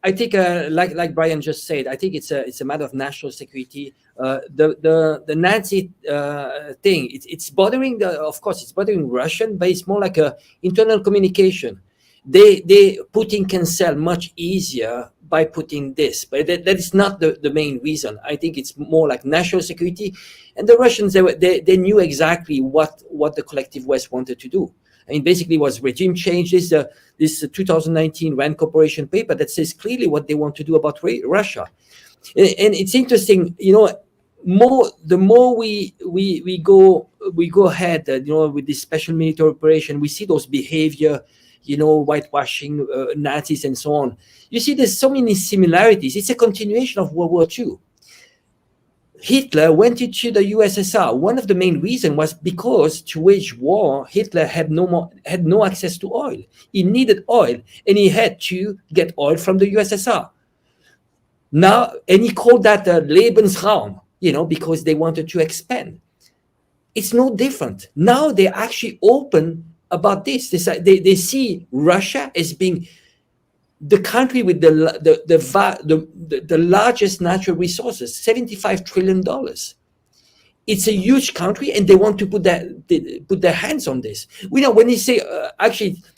I think like Brian just said, I think it's a matter of national security. The Nazi thing, it's bothering of course it's bothering Russian, but it's more like a internal communication. Putin can sell much easier by putting this, but that is not the main reason. I think it's more like national security, and the Russians they knew exactly what the collective West wanted to do. I mean, basically, it was regime change. This 2019 Rand Corporation paper that says clearly what they want to do about Russia, and it's interesting, the more we go ahead, with this special military operation, we see those behavior. Whitewashing Nazis and so on. You see, there's so many similarities. It's a continuation of World War II. Hitler went into the USSR. One of the main reasons was because to wage war, Hitler had no access to oil. He needed oil, and he had to get oil from the USSR. Now, and he called that Lebensraum, because they wanted to expand. It's no different. Now they're actually open about this. They see Russia as being the country with the largest natural resources, $75 trillion. It's a huge country, and they want to put their hands on this. When you say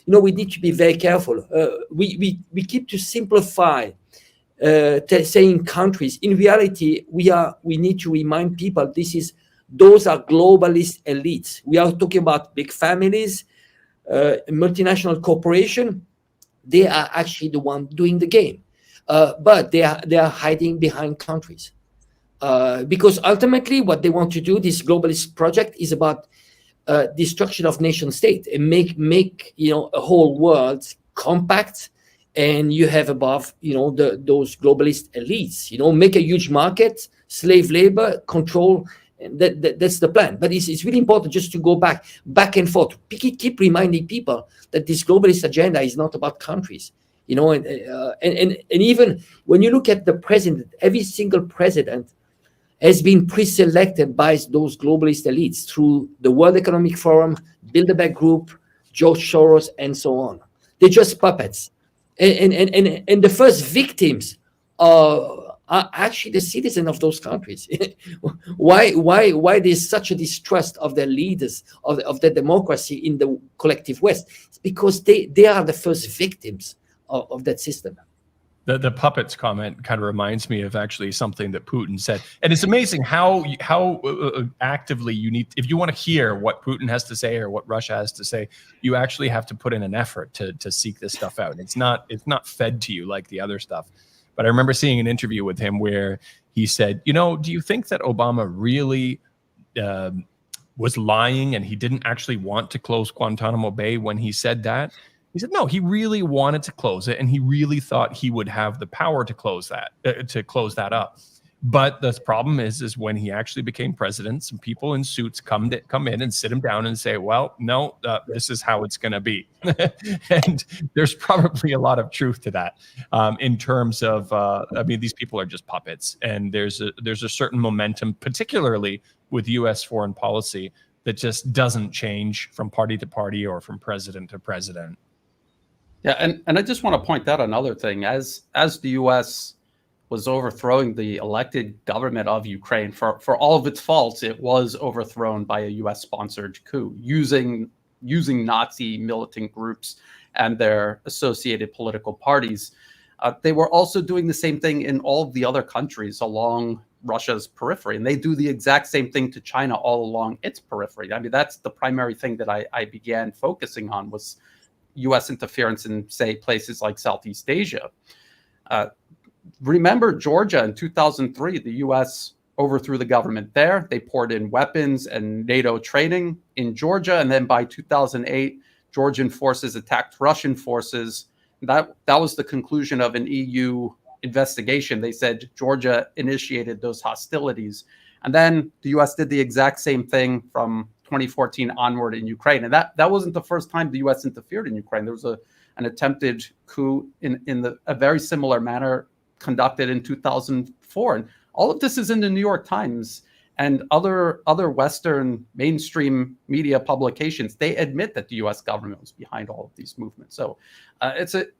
we need to be very careful. We keep to simplify saying countries. In reality, we need to remind people those are globalist elites. We are talking about big families. Multinational corporation, they are actually the one doing the game, but they are hiding behind countries, because ultimately what they want to do, this globalist project, is about destruction of nation state and make a whole world compact, and you have above those globalist elites, make a huge market, slave labor, control. That's the plan. But it's really important just to go back and forth. Keep reminding people that this globalist agenda is not about countries. And even when you look at the president, every single president has been pre-selected by those globalist elites through the World Economic Forum, Bilderberg Group, George Soros, and so on. They're just puppets. And the first victims are actually the citizens of those countries. Why there's such a distrust of their leaders, of the democracy in the collective West? It's because they are the first victims of that system. The puppets comment kind of reminds me of actually something that Putin said. And it's amazing how actively you need, if you want to hear what Putin has to say or what Russia has to say, you actually have to put in an effort to seek this stuff out. It's not fed to you like the other stuff. But I remember seeing an interview with him where he said, do you think that Obama really was lying and he didn't actually want to close Guantanamo Bay when he said that? He said, no, he really wanted to close it, and he really thought he would have the power to close that up. But the problem is when he actually became president, some people in suits come in and sit him down and say, well, no, this is how it's going to be. And there's probably a lot of truth to that in terms of, I mean, these people are just puppets. And there's a certain momentum, particularly with U.S. foreign policy, that just doesn't change from party to party or from president to president. Yeah, and I just want to point out another thing. As the U.S. was overthrowing the elected government of Ukraine, for all of its faults, it was overthrown by a U.S.-sponsored coup using Nazi militant groups and their associated political parties. They were also doing the same thing in all of the other countries along Russia's periphery, and they do the exact same thing to China all along its periphery. I mean, that's the primary thing that I began focusing on, was U.S. interference in, say, places like Southeast Asia. Remember Georgia in 2003, the U.S. overthrew the government there. They poured in weapons and NATO training in Georgia. And then by 2008, Georgian forces attacked Russian forces. That was the conclusion of an EU investigation. They said Georgia initiated those hostilities. And then the U.S. did the exact same thing from 2014 onward in Ukraine. And that wasn't the first time the U.S. interfered in Ukraine. There was an attempted coup in a very similar manner conducted in 2004. And all of this is in the New York Times and other Western mainstream media publications. They admit that the U.S. government was behind all of these movements. So it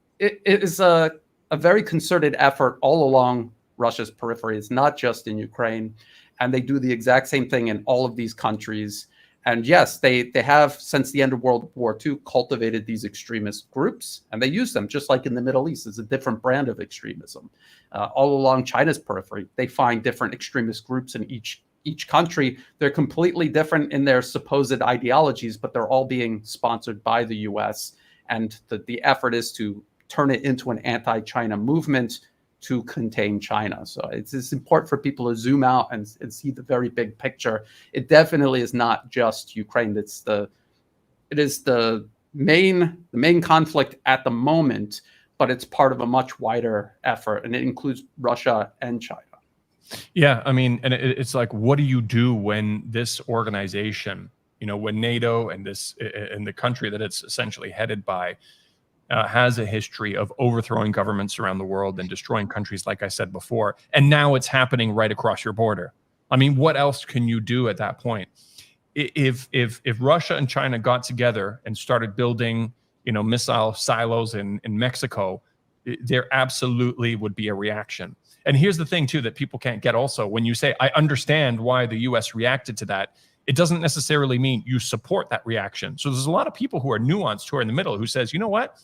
is a very concerted effort all along Russia's periphery. It's not just in Ukraine. And they do the exact same thing in all of these countries. And yes, they have, since the end of World War II, cultivated these extremist groups, and they use them just like in the Middle East as a different brand of extremism. All along China's periphery, they find different extremist groups in each country. They're completely different in their supposed ideologies, but they're all being sponsored by the U.S. And the effort is to turn it into an anti-China movement to contain China. So it's important for people to zoom out and see the very big picture. It definitely is not just Ukraine. It is the main conflict at the moment, but it's part of a much wider effort, and it includes Russia and China. Yeah, I mean, and it's like, what do you do when this organization, when NATO and the country that it's essentially headed by has a history of overthrowing governments around the world and destroying countries, like I said before, and now it's happening right across your border. I mean, what else can you do at that point? If Russia and China got together and started building, missile silos in Mexico, there absolutely would be a reaction. And here's the thing, too, that people can't get also. When you say, I understand why the U.S. reacted to that, it doesn't necessarily mean you support that reaction. So there's a lot of people who are nuanced, who are in the middle, who says, you know what?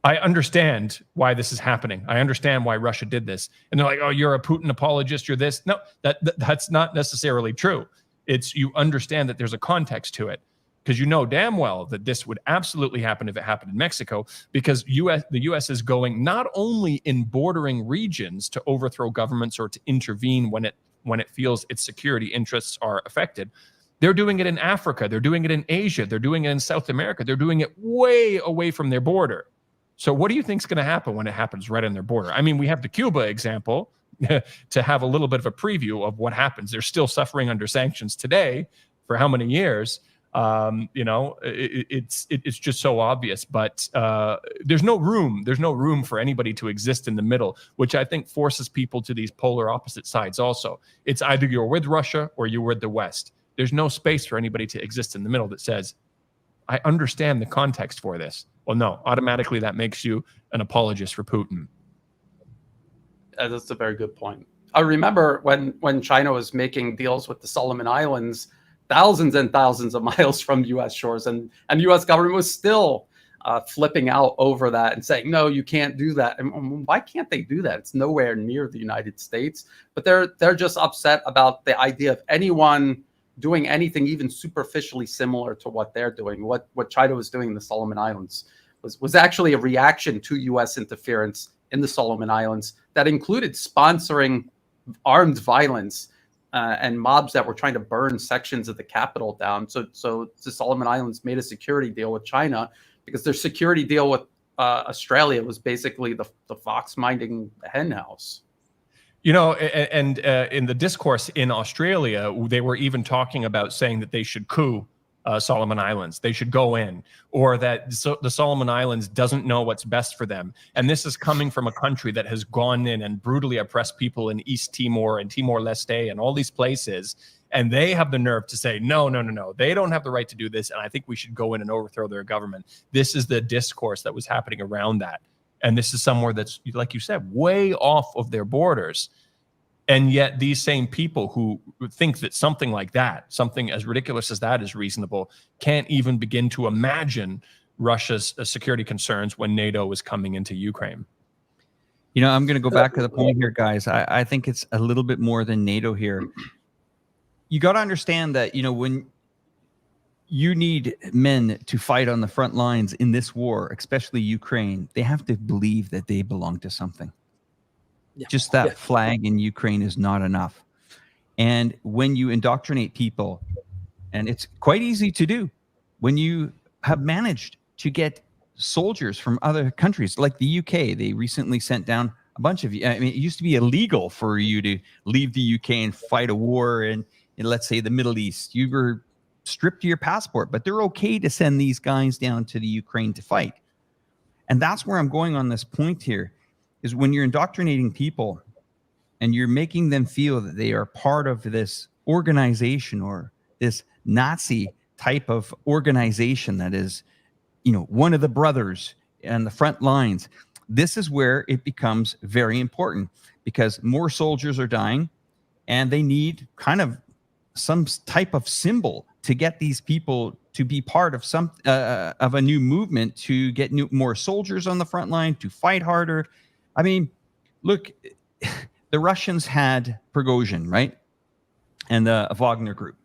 I understand why this is happening. I understand why Russia did this. And they're like, oh, you're a Putin apologist, you're this. No, that's not necessarily true. It's, you understand that there's a context to it, because you know damn well that this would absolutely happen if it happened in Mexico, because the U.S. is going not only in bordering regions to overthrow governments or to intervene when it feels its security interests are affected. They're doing it in Africa. They're doing it in Asia. They're doing it in South America. They're doing it way away from their border. So what do you think is going to happen when it happens right on their border? I mean, we have the Cuba example to have a little bit of a preview of what happens. They're still suffering under sanctions today for how many years? It's just so obvious. But there's no room for anybody to exist in the middle, which I think forces people to these polar opposite sides also. It's either you're with Russia or you're with the West. There's no space for anybody to exist in the middle that says, I understand the context for this. Well, no, automatically that makes you an apologist for Putin. That's a very good point. I remember when China was making deals with the Solomon Islands, thousands and thousands of miles from U.S. shores, and the U.S. government was still flipping out over that and saying, no, you can't do that. And why can't they do that? It's nowhere near the United States. But they're just upset about the idea of anyone doing anything even superficially similar to what they're doing. What China was doing in the Solomon Islands was actually a reaction to U.S. interference in the Solomon Islands that included sponsoring armed violence and mobs that were trying to burn sections of the Capitol down. So the Solomon Islands made a security deal with China because their security deal with Australia was basically the fox minding the hen house. You know, and in the discourse in Australia, they were even talking about saying that they should coup Solomon Islands. They should go in, or that the Solomon Islands doesn't know what's best for them. And this is coming from a country that has gone in and brutally oppressed people in East Timor and Timor-Leste and all these places. And they have the nerve to say, no, they don't have the right to do this. And I think we should go in and overthrow their government. This is the discourse that was happening around that. And this is somewhere that's, like you said, way off of their borders. And yet these same people who think that something like that, something as ridiculous as that is reasonable, can't even begin to imagine Russia's security concerns when NATO is coming into Ukraine. You know, I'm going to go back to the point here, guys. I think it's a little bit more than NATO here. You got to understand that, you know, when you need men to fight on the front lines in this war, especially Ukraine, they have to believe that they belong to something. Yeah. Just that flag in Ukraine is not enough. And when you indoctrinate people, and it's quite easy to do, when you have managed to get soldiers from other countries, like the UK, they recently sent down a bunch of you. I mean, it used to be illegal for you to leave the UK and fight a war in let's say, the Middle East. You were stripped of your passport, but they're okay to send these guys down to the Ukraine to fight. And that's where I'm going on this point here. Is when you're indoctrinating people and you're making them feel that they are part of this organization or this Nazi type of organization that is, you know, one of the brothers on the front lines, this is where it becomes very important, because more soldiers are dying and they need kind of some type of symbol to get these people to be part of some of a new movement, to get more soldiers on the front line, to fight harder. I mean, look, the Russians had Prigozhin, right? And the Wagner group.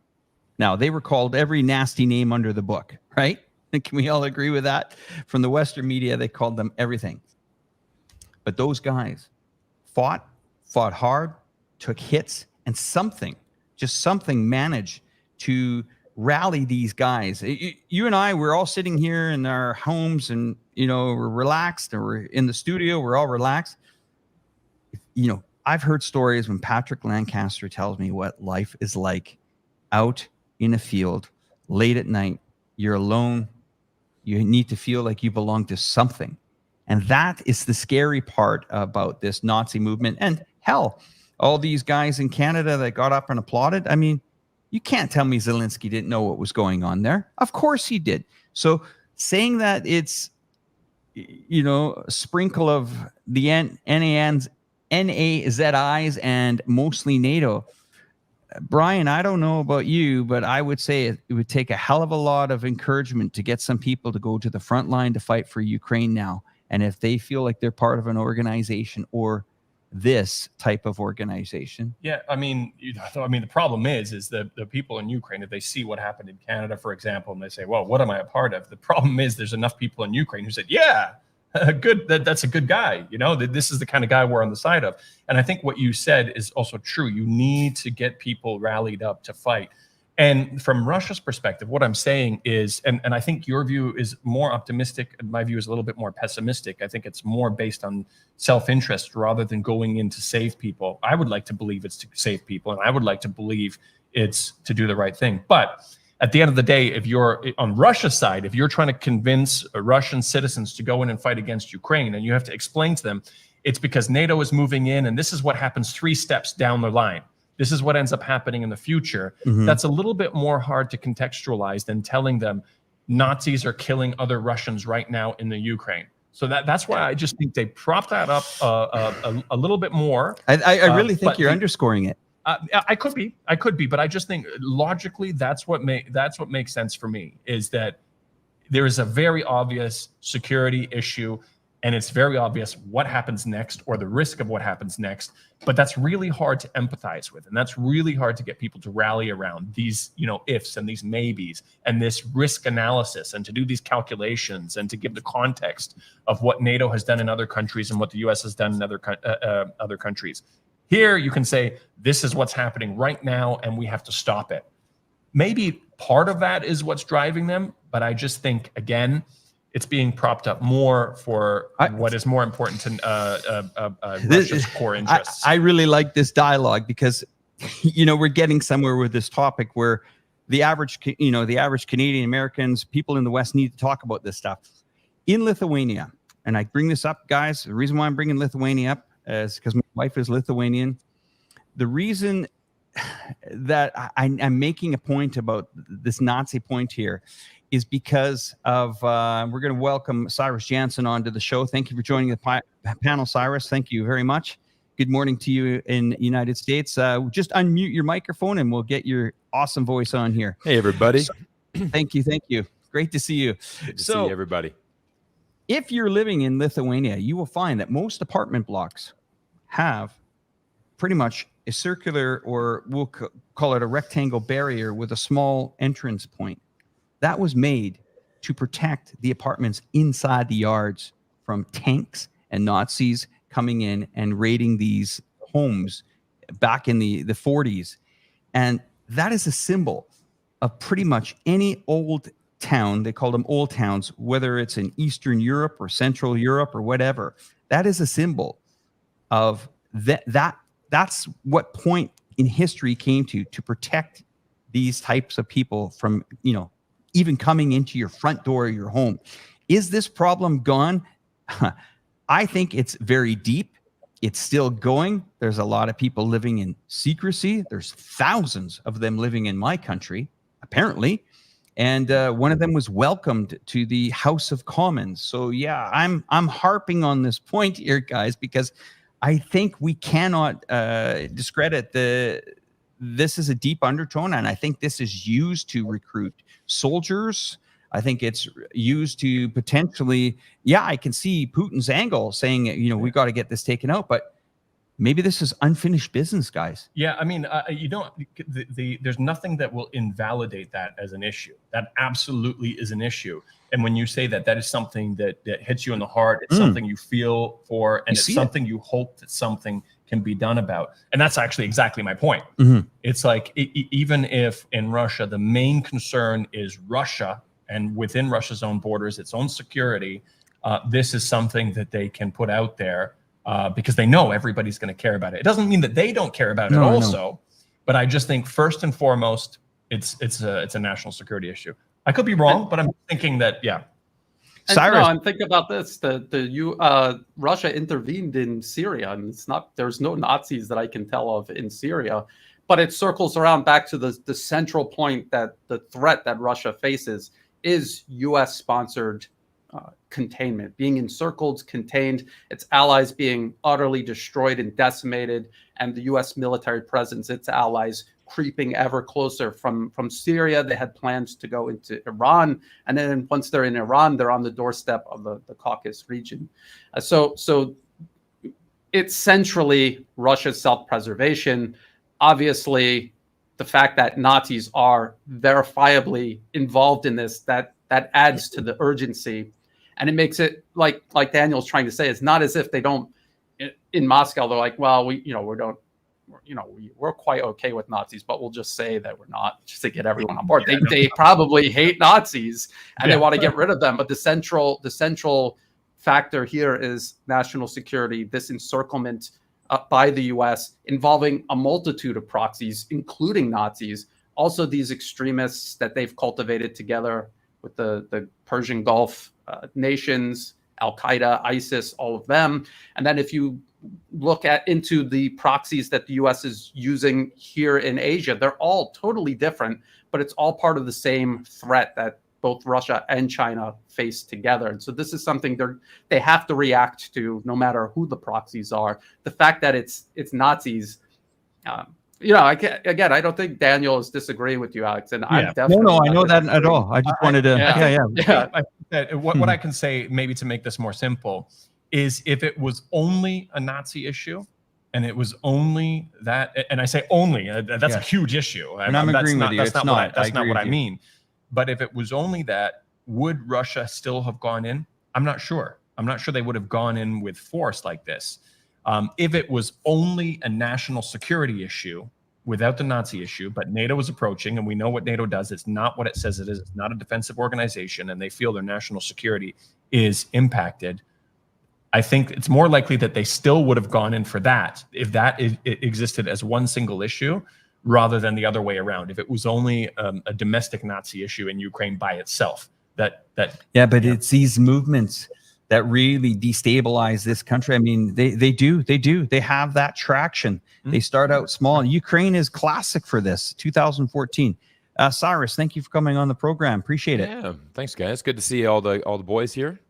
Now, they were called every nasty name under the book, right? Can we all agree with that? From the Western media, they called them everything. But those guys fought hard, took hits, and something managed to rally these guys. You and I, we're all sitting here in our homes and, you know, we're relaxed, and we're in the studio, we're all relaxed. You know, I've heard stories when Patrick Lancaster tells me what life is like out in a field late at night. You're alone. You need to feel like you belong to something. And that is the scary part about this Nazi movement. And hell, all these guys in Canada that got up and applauded. I mean, you can't tell me Zelensky didn't know what was going on there. Of course he did. So saying that it's, you know, a sprinkle of the NAZIs and mostly NATO, Brian, I don't know about you, but I would say it would take a hell of a lot of encouragement to get some people to go to the front line to fight for Ukraine now. And if they feel like they're part of an organization or this type of organization. Yeah, I mean, the problem is the people in Ukraine, if they see what happened in Canada, for example, and they say, well, what am I a part of? The problem is there's enough people in Ukraine who said, yeah, good, that's a good guy. You know, this is the kind of guy we're on the side of. And I think what you said is also true. You need to get people rallied up to fight. And from Russia's perspective, what I'm saying is, and I think your view is more optimistic, and my view is a little bit more pessimistic. I think it's more based on self-interest rather than going in to save people. I would like to believe it's to save people, and I would like to believe it's to do the right thing. But at the end of the day, if you're on Russia's side, if you're trying to convince Russian citizens to go in and fight against Ukraine, and you have to explain to them, it's because NATO is moving in, and this is what happens 3 steps down the line. This is what ends up happening in the future. Mm-hmm. That's a little bit more hard to contextualize than telling them Nazis are killing other Russians right now in the Ukraine. So that's why I just think they prop that up a little bit more. I really think you're underscoring it. I could be, but I just think logically that's what makes sense for me, is that there is a very obvious security issue. And it's very obvious what happens next, or the risk of what happens next. But that's really hard to empathize with. And that's really hard to get people to rally around these, you know, ifs and these maybes and this risk analysis, and to do these calculations and to give the context of what NATO has done in other countries and what the US has done in other countries. Here you can say, this is what's happening right now and we have to stop it. Maybe part of that is what's driving them. But I just think, again, it's being propped up more for what is more important to Russia's core interests. I really like this dialogue because, we're getting somewhere with this topic where the average Canadian Americans, people in the West need to talk about this stuff. In Lithuania, and I bring this up, guys, the reason why I'm bringing Lithuania up is because my wife is Lithuanian. The reason that I'm making a point about this Nazi point here is because of, we're going to welcome Cyrus Jansen onto the show. Thank you for joining the panel, Cyrus. Thank you very much. Good morning to you in the United States. Just unmute your microphone and we'll get your awesome voice on here. Hey, everybody. Thank you. Thank you. Great to see you. Good to see everybody. If you're living in Lithuania, you will find that most apartment blocks have pretty much a circular, or we'll call it a rectangle barrier with a small entrance point. That was made to protect the apartments inside the yards from tanks and Nazis coming in and raiding these homes back in the 40s. And that is a symbol of pretty much any old town. They call them old towns, whether it's in Eastern Europe or Central Europe or whatever. That is a symbol of that's what point in history came to protect these types of people from, even coming into your front door of your home. Is this problem gone? I think it's very deep. It's still going. There's a lot of people living in secrecy. There's thousands of them living in my country, apparently. And one of them was welcomed to the House of Commons. So yeah, I'm harping on this point here, guys, because I think we cannot discredit this is a deep undertone, and I think this is used to recruit soldiers. I think it's used to potentially, I can see Putin's angle saying, we've got to get this taken out, but maybe this is unfinished business, guys. Yeah, I mean, there's nothing that will invalidate that as an issue. That absolutely is an issue. And when you say that is something that hits you in the heart, it's something you feel for, and it's something you hope that something can be done about. And that's actually exactly my point. Mm-hmm. It's like, even if in Russia, the main concern is Russia and within Russia's own borders, its own security, this is something that they can put out there because they know everybody's going to care about it. It doesn't mean that they don't care about it also, but I just think first and foremost, it's a national security issue. I could be wrong, but I'm thinking that, Cyrus, I'm thinking about this. Russia intervened in Syria, and there's no Nazis that I can tell of in Syria, but it circles around back to the central point that the threat that Russia faces is U.S.-sponsored containment, being encircled, contained, its allies being utterly destroyed and decimated, and the U.S. military presence, its allies creeping ever closer from Syria. They had plans to go into Iran, and then once they're in Iran, they're on the doorstep of the Caucasus region. So it's centrally Russia's self-preservation. Obviously, the fact that Nazis are verifiably involved in this, that adds to the urgency, and it makes it like Daniel's trying to say. It's not as if they don't in Moscow. They're like, well, we're quite okay with Nazis, but we'll just say that we're not, just to get everyone on board. They probably hate Nazis and they want to get rid of them. But the central factor here is national security, this encirclement by the U.S. involving a multitude of proxies, including Nazis, also these extremists that they've cultivated together with the Persian Gulf nations, Al-Qaeda, ISIS, all of them. And then if you look into the proxies that the U.S. is using here in Asia, they're all totally different, but it's all part of the same threat that both Russia and China face together. And so this is something they have to react to, no matter who the proxies are. The fact that it's Nazis, I don't think Daniel is disagreeing with you, Alex. And I'm definitely no, I know that at all. I just wanted to, I think that what I can say, maybe to make this more simple, is if it was only a Nazi issue, and it was only that, and I say only, that's a huge issue. And I'm agreeing with you. That's not what I mean. But if it was only that, would Russia still have gone in? I'm not sure. I'm not sure they would have gone in with force like this. If it was only a national security issue, without the Nazi issue, but NATO is approaching, and we know what NATO does. It's not what it says it is. It's not a defensive organization, and they feel their national security is impacted. I think it's more likely that they still would have gone in for that if it existed as one single issue rather than the other way around. If it was only a domestic Nazi issue in Ukraine by itself. It's these movements that really destabilize this country. I mean, they do. They have that traction. Mm-hmm. They start out small. Ukraine is classic for this. 2014. Cyrus, thank you for coming on the program. Appreciate it. Yeah, thanks, guys. Good to see all the boys here.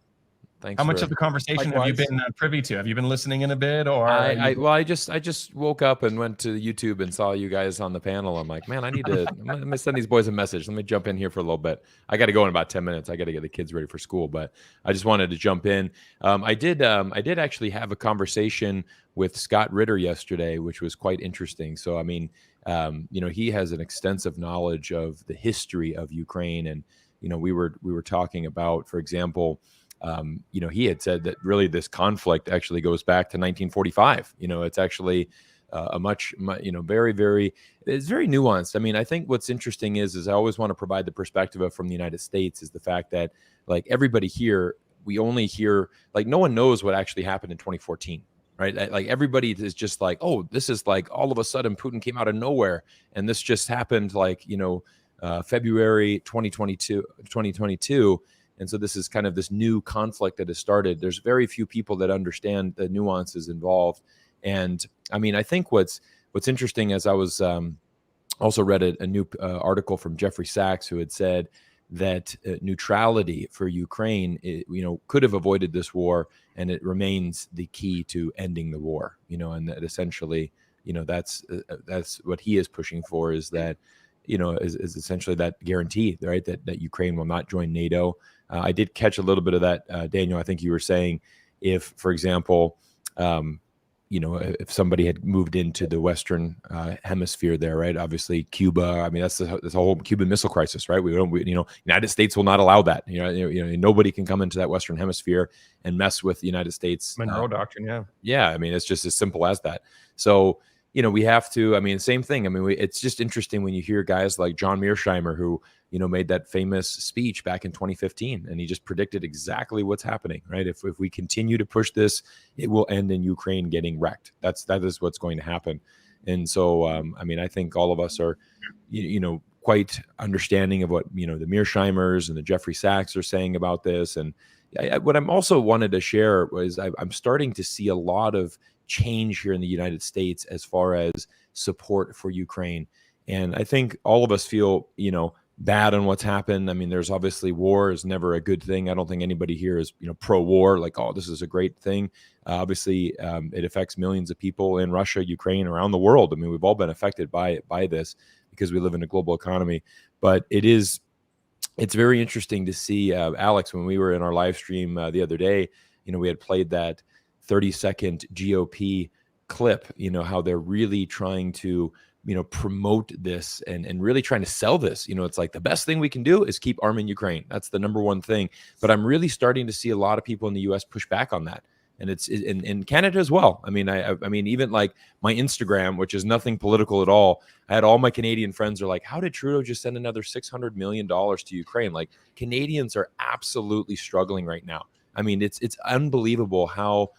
Thanks. How much of the conversation have you been privy to? Have you been listening in a bit, or? I just woke up and went to YouTube and saw you guys on the panel. I'm like, man, I'm gonna send these boys a message. Let me jump in here for a little bit. I got to go in about 10 minutes. I got to get the kids ready for school, but I just wanted to jump in. I did actually have a conversation with Scott Ritter yesterday, which was quite interesting. So, I mean, he has an extensive knowledge of the history of Ukraine, and we were talking about, for example. He had said that really this conflict actually goes back to 1945. It's actually a much, very, very, it's very nuanced. I mean, I think what's interesting is I always want to provide the perspective from the United States is the fact that like everybody here, we only hear, like no one knows what actually happened in 2014. Right. Like everybody is just like, oh, this is like all of a sudden Putin came out of nowhere. And this just happened like, February 2022. And so this is kind of this new conflict that has started. There's very few people that understand the nuances involved. And I mean, I think what's interesting as I was also read a new article from Jeffrey Sachs, who had said that neutrality for Ukraine, could have avoided this war, and it remains the key to ending the war. And that essentially, that's what he is pushing for, is that, is essentially that guarantee, right? That Ukraine will not join NATO. I did catch a little bit of that, Daniel. I think you were saying if, for example, if somebody had moved into the Western hemisphere there, right? Obviously, Cuba. I mean, that's the whole Cuban Missile Crisis, right? United States will not allow that. Nobody can come into that Western hemisphere and mess with the United States. Monroe Doctrine, yeah. Yeah, I mean, it's just as simple as that. So, we have to. I mean, same thing. I mean, it's just interesting when you hear guys like John Mearsheimer, who made that famous speech back in 2015, and he just predicted exactly what's happening. Right? If we continue to push this, it will end in Ukraine getting wrecked. That is what's going to happen. And so, I mean, I think all of us are, quite understanding of what the Mearsheimers and the Jeffrey Sachs are saying about this. And what I'm also wanted to share was I'm starting to see a lot of change here in the United States as far as support for Ukraine. And I think all of us feel, bad on what's happened. I mean, there's obviously war is never a good thing. I don't think anybody here is, pro-war, like, oh, this is a great thing. Obviously, it affects millions of people in Russia, Ukraine, around the world. I mean, we've all been affected by this because we live in a global economy. But it's very interesting to see, Alex, when we were in our live stream the other day, we had played that 30-second GOP clip, how they're really trying to, promote this and really trying to sell this. It's like the best thing we can do is keep arming Ukraine. That's the number one thing. But I'm really starting to see a lot of people in the U.S. push back on that. And it's in Canada as well. I mean, I mean, even like my Instagram, which is nothing political at all. I had all my Canadian friends are like, how did Trudeau just send another $600 million to Ukraine? Like, Canadians are absolutely struggling right now. I mean, it's unbelievable how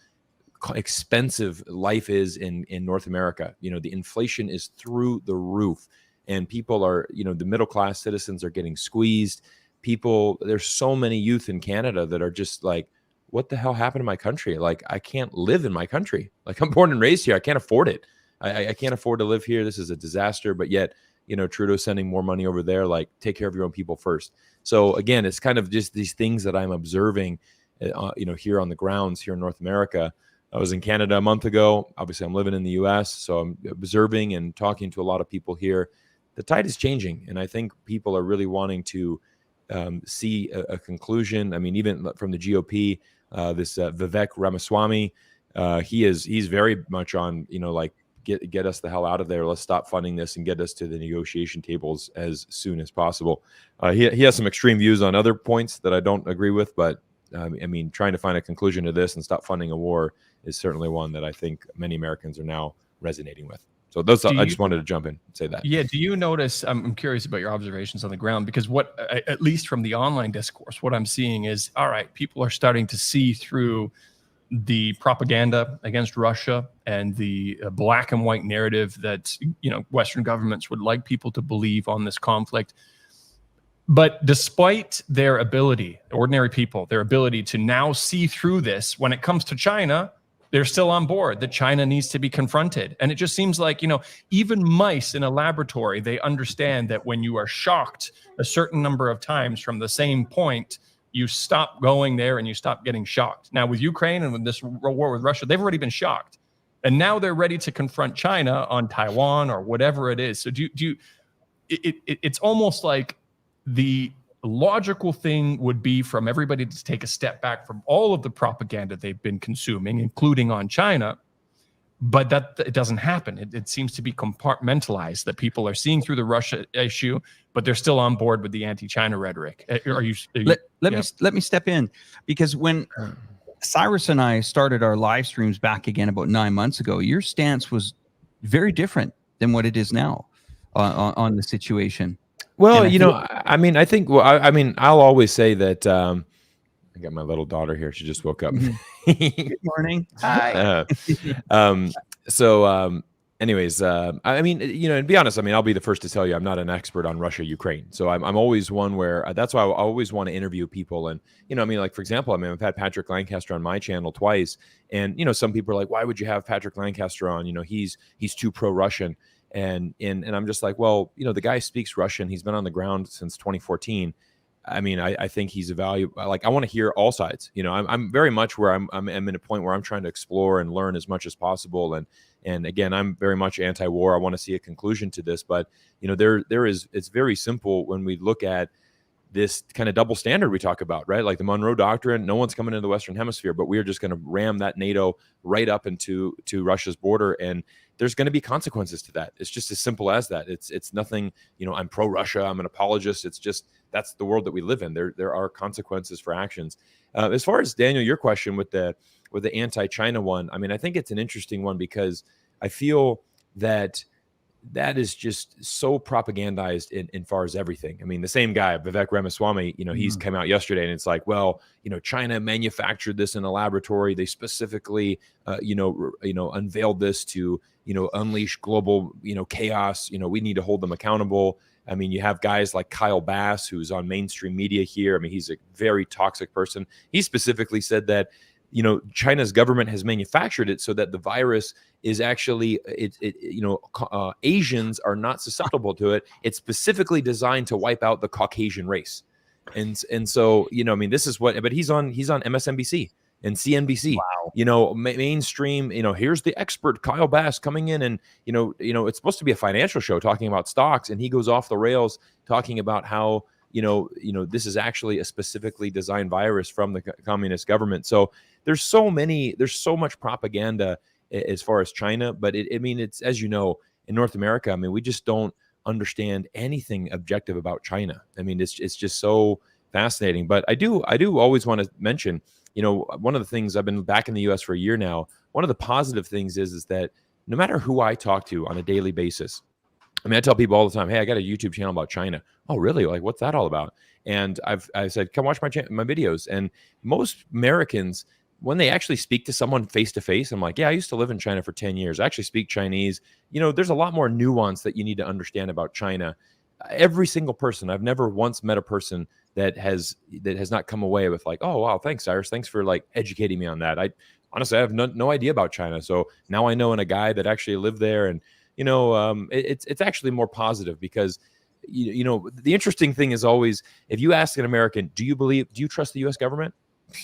expensive life is in North America. The inflation is through the roof, and people are, the middle-class citizens are getting squeezed. There's so many youth in Canada that are just like, what the hell happened to my country? Like, I can't live in my country. Like, I'm born and raised here. I can't afford it. I can't afford to live here. This is a disaster. But yet, Trudeau's sending more money over there. Like, take care of your own people first. So again, it's kind of just these things that I'm observing, here on the grounds here in North America. I was in Canada a month ago. Obviously, I'm living in the U.S., so I'm observing and talking to a lot of people here. The tide is changing, and I think people are really wanting to see a conclusion. I mean, even from the GOP, this Vivek Ramaswamy, he's very much on, like, get us the hell out of there. Let's stop funding this and get us to the negotiation tables as soon as possible. He has some extreme views on other points that I don't agree with, but I mean, trying to find a conclusion to this and stop funding a war is certainly one that I think many Americans are now resonating with. So those, I just wanted to jump in and say that. Yeah. Do you notice, I'm curious about your observations on the ground, because what, at least from the online discourse, what I'm seeing is, all right, people are starting to see through the propaganda against Russia and the black and white narrative that, Western governments would like people to believe on this conflict. But despite their ability, ordinary people, their ability to now see through this, when it comes to China, they're still on board that China needs to be confronted. And it just seems like, even mice in a laboratory, they understand that when you are shocked a certain number of times from the same point, you stop going there and you stop getting shocked. Now with Ukraine and with this war with Russia, they've already been shocked. And now they're ready to confront China on Taiwan or whatever it is. So it's almost like the logical thing would be from everybody to take a step back from all of the propaganda they've been consuming, including on China. But that it doesn't happen. It seems to be compartmentalized, that people are seeing through the Russia issue, but they're still on board with the anti-China rhetoric. Let me step in, because when Cyrus and I started our live streams back again about 9 months ago, your stance was very different than what it is now on the situation. Well, I think, I'll always say that, I got my little daughter here. She just woke up. Good morning. Hi. Anyways, to be honest, I'll be the first to tell you I'm not an expert on Russia, Ukraine. So I'm always one where that's why I always want to interview people. And, for example, I've had Patrick Lancaster on my channel twice. And, some people are like, why would you have Patrick Lancaster on? He's too pro-Russian. And I'm just like, well, the guy speaks Russian. He's been on the ground since 2014. I think he's a value. I want to hear all sides. I'm very much where I'm in a point where I'm trying to explore and learn as much as possible. And again, I'm very much anti-war. I want to see a conclusion to this. But it's very simple when we look at this kind of double standard we talk about, right? Like the Monroe Doctrine. No one's coming into the Western Hemisphere, but we're just going to ram that NATO right up into Russia's border, and there's going to be consequences to that. It's just as simple as that. It's nothing. I'm pro-Russia. I'm an apologist. It's just that's the world that we live in. There are consequences for actions. As far as Daniel, your question with the anti-China one, I think it's an interesting one, because I feel that is just so propagandized in far as everything. The same guy, Vivek Ramaswamy, he's come out yesterday and it's like, well, China manufactured this in a laboratory. They specifically, unveiled this to, unleash global, chaos. We need to hold them accountable. You have guys like Kyle Bass, who's on mainstream media here. he's a very toxic person. He specifically said that, China's government has manufactured it so that the virus is actually, Asians are not susceptible to it. It's specifically designed to wipe out the Caucasian race. And so, this is what, but he's on MSNBC and CNBC, mainstream, here's the expert Kyle Bass coming in and, it's supposed to be a financial show talking about stocks. And he goes off the rails talking about how, this is actually a specifically designed virus from the communist government. So there's so much propaganda as far as China, but it's, as in North America, we just don't understand anything objective about China. It's just so fascinating. But I do always want to mention, one of the things, I've been back in the US for a year now. One of the positive things is that no matter who I talk to on a daily basis, I tell people all the time, hey, I got a YouTube channel about China. Oh, really? Like, what's that all about? And I said, come watch my videos. And most Americans, when they actually speak to someone face to face, I'm like, yeah, I used to live in China for 10 years. I actually speak Chinese. There's a lot more nuance that you need to understand about China. Every single person, I've never once met a person that has not come away with like, oh, wow, thanks, Cyrus. Thanks for like educating me on that. Honestly, I have no idea about China. So now I know, and a guy that actually lived there, and it's actually more positive, because the interesting thing is always, if you ask an American, do you trust the U.S. government?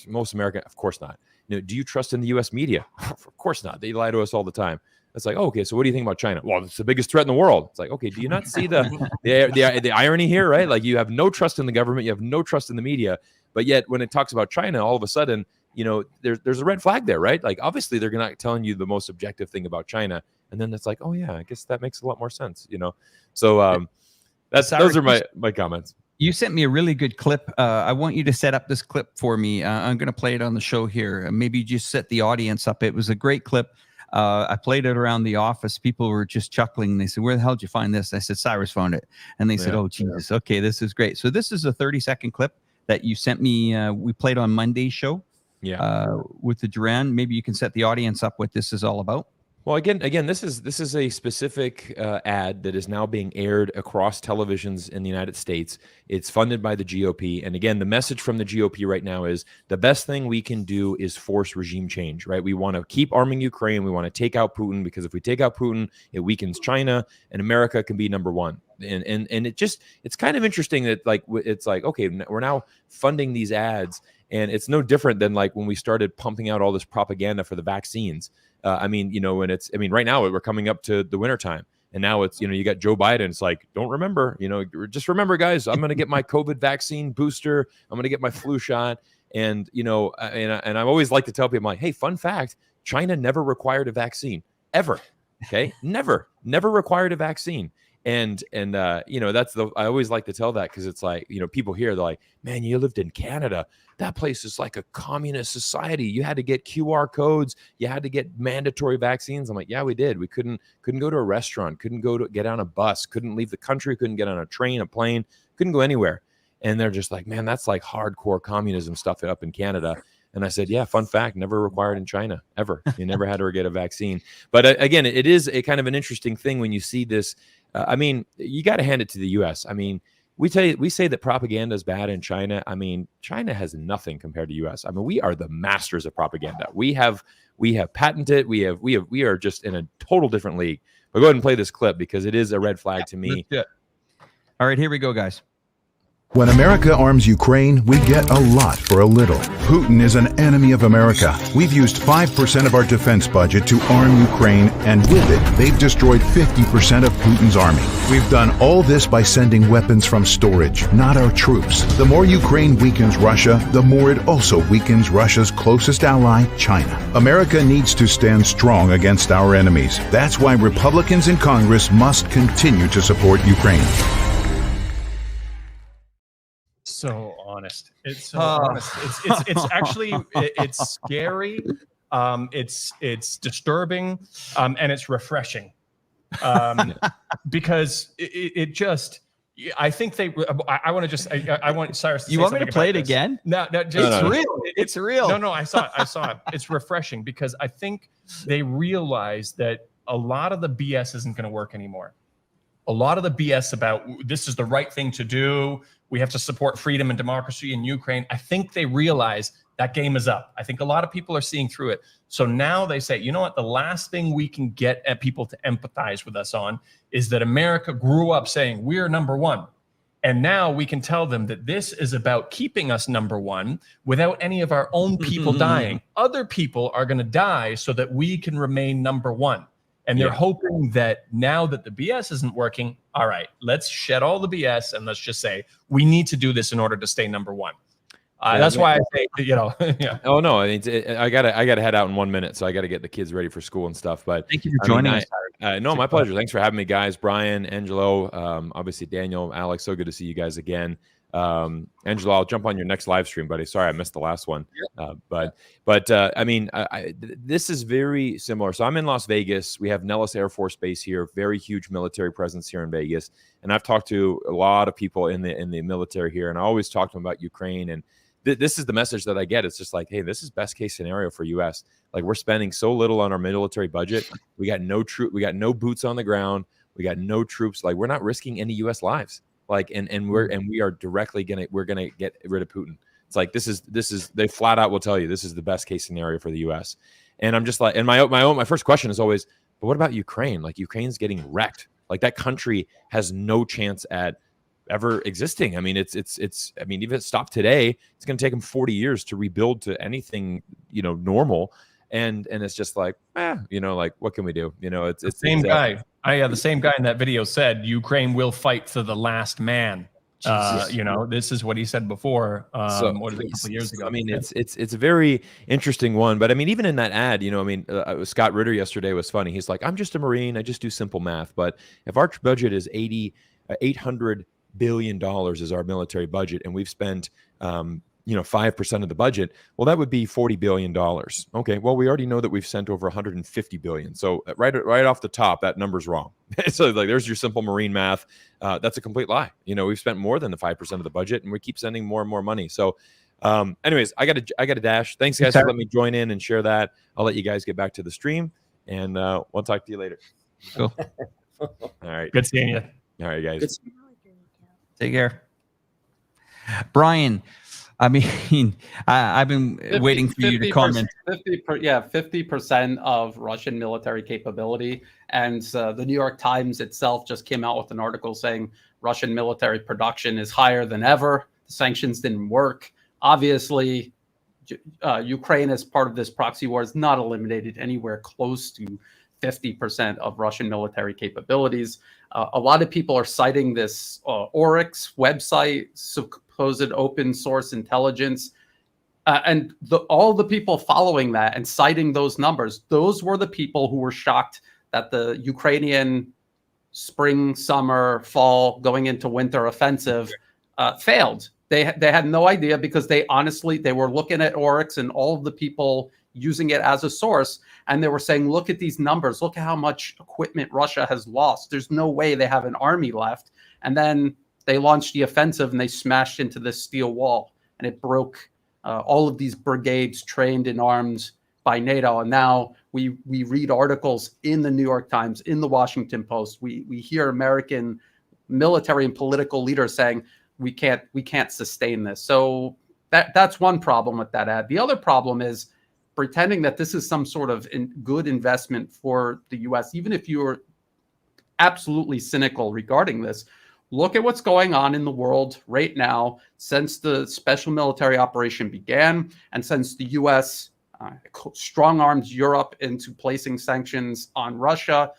Most American, of course not. Do you trust in the U.S. media? Of course not. They lie to us all the time. It's like, okay, so what do you think about China? Well, it's the biggest threat in the world. It's like, okay, do you not see the irony here, right? Like, you have no trust in the government, you have no trust in the media, but yet when it talks about China, all of a sudden, there's a red flag there, right? Like, obviously they're not telling you the most objective thing about China, and then it's like, oh yeah, I guess that makes a lot more sense, So those are my comments. You sent me a really good clip. I want you to set up this clip for me. I'm going to play it on the show here. Maybe you just set the audience up. It was a great clip. I played it around the office. People were just chuckling. They said, "Where the hell did you find this?" I said, "Cyrus found it." And they said, "Oh, Jesus. Okay, this is great." So this is a 30-second clip that you sent me. We played on Monday's show with the Duran. Maybe you can set the audience up what this is all about. Well, again, this is a specific ad that is now being aired across televisions in the United States. It's funded by the GOP, and again, the message from the GOP right now is the best thing we can do is force regime change. Right? We want to keep arming Ukraine. We want to take out Putin, because if we take out Putin, it weakens China, and America can be number one. And it's kind of interesting that it's like, okay, we're now funding these ads, and it's no different than like when we started pumping out all this propaganda for the vaccines. Right now we're coming up to the wintertime, and now it's, you got Joe Biden. It's like, don't remember, just remember, guys, I'm going to get my COVID vaccine booster. I'm going to get my flu shot. And, and I always like to tell people, like, hey, fun fact, China never required a vaccine ever. Okay. Never required a vaccine. And I always like to tell that, because it's like, people here, they're like, man, you lived in Canada. That place is like a communist society. You had to get QR codes. You had to get mandatory vaccines. I'm like, yeah, we did. We couldn't go to a restaurant, couldn't get on a bus, couldn't leave the country, couldn't get on a train, a plane, couldn't go anywhere. And they're just like, man, that's like hardcore communism stuff up in Canada. And I said, yeah, fun fact, never required in China, ever. You never had to get a vaccine. But again, it is a kind of an interesting thing when you see this. You got to hand it to the U.S. We say that propaganda is bad in China. China has nothing compared to U.S. We are the masters of propaganda. We have patented. We are just in a total different league. But go ahead and play this clip, because it is a red flag to me. All right, here we go, guys. When America arms Ukraine, we get a lot for a little. Putin is an enemy of America. We've used 5% of our defense budget to arm Ukraine, and with it, they've destroyed 50% of Putin's army. We've done all this by sending weapons from storage, not our troops. The more Ukraine weakens Russia, the more it also weakens Russia's closest ally, China. America needs to stand strong against our enemies. That's why Republicans in Congress must continue to support Ukraine. So honest. It's so honest. It's actually it's scary. It's disturbing, and it's refreshing, because it just. I think they. I want to just. I want Cyrus to. You say want me to play it this. again? No. It's real. It's real. No. I saw it. It's refreshing, because I think they realize that a lot of the BS isn't going to work anymore. A lot of the BS about this is the right thing to do. We have to support freedom and democracy in Ukraine. I think they realize that game is up. I think a lot of people are seeing through it. So now they say, you know what? The last thing we can get at people to empathize with us on is that America grew up saying we're number one. And now we can tell them that this is about keeping us number one without any of our own people dying. Other people are going to die so that we can remain number one. And they're hoping that now that the BS isn't working, all right, let's shed all the BS and let's just say we need to do this in order to stay number one. That's why I say, yeah. Oh no, I gotta head out in 1 minute, so I gotta get the kids ready for school and stuff. But thank you for joining us. No, my pleasure. Thanks for having me, guys. Brian, Angelo, obviously Daniel, Alex. So good to see you guys again. Angelo, I'll jump on your next live stream, buddy. Sorry, I missed the last one. This is very similar. So I'm in Las Vegas. We have Nellis Air Force Base here, very huge military presence here in Vegas. And I've talked to a lot of people in the military here, and I always talk to them about Ukraine. And this is the message that I get. It's just like, hey, this is best case scenario for U.S. Like, we're spending so little on our military budget. We got no we got no boots on the ground. We got no troops. Like, we're not risking any U.S. lives. Like, and we are directly we're gonna get rid of Putin. It's like this is they flat out will tell you this is the best case scenario for the U.S. And I'm just like, and my first question is always, but what about Ukraine? Like, Ukraine's getting wrecked. Like, that country has no chance at ever existing. I mean, even if it stopped today, it's going to take them 40 years to rebuild to anything, normal. And it's just like, like, what can we do? It's the same guy. The same guy in that video said Ukraine will fight to the last man. This is what he said before. A couple of years ago. I mean, it's a very interesting one. But I mean, even in that ad, Scott Ritter yesterday was funny. He's like, I'm just a Marine. I just do simple math. But if our budget is $800 billion is our military budget, and we've spent 5% of the budget, well, that would be $40 billion. Okay, well, we already know that we've sent over $150 billion. So right off the top, that number's wrong. So like, there's your simple marine math. That's a complete lie. We've spent more than the 5% of the budget, and we keep sending more and more money. So anyways, I got to dash. Thanks, guys, for letting me join in and share that. I'll let you guys get back to the stream, and we'll talk to you later. Cool. All right. Good seeing you. All right, guys. Take care. Brian, I mean, I've been waiting for you to comment. 50% of Russian military capability. And the New York Times itself just came out with an article saying Russian military production is higher than ever. The sanctions didn't work. Obviously, Ukraine, as part of this proxy war, is not eliminated anywhere close to 50% of Russian military capabilities. A lot of people are citing this Oryx website, supposed open source intelligence, and all the people following that and citing those numbers, those were the people who were shocked that the Ukrainian spring, summer, fall, going into winter offensive failed. They had no idea, because they were looking at Oryx and all of the people using it as a source, and they were saying, look at these numbers, look at how much equipment Russia has lost. There's no way they have an army left. And then they launched the offensive and they smashed into this steel wall, and it broke all of these brigades trained and armed by NATO. And now we read articles in the New York Times, in the Washington Post. We hear American military and political leaders saying we can't sustain this. So that's one problem with that ad. The other problem is pretending that this is some sort of good investment for the U.S. Even if you're absolutely cynical regarding this, look at what's going on in the world right now since the special military operation began, and since the U.S. Strong-armed Europe into placing sanctions on Russia.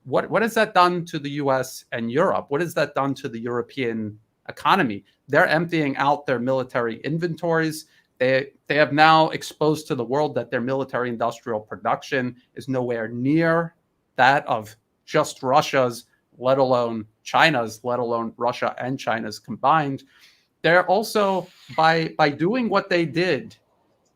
What has that done to the U.S. and Europe? What has that done to the European economy? They're emptying out their military inventories. They have now exposed to the world that their military industrial production is nowhere near that of just Russia's, let alone China's, let alone Russia and China's combined. They're also, by doing what they did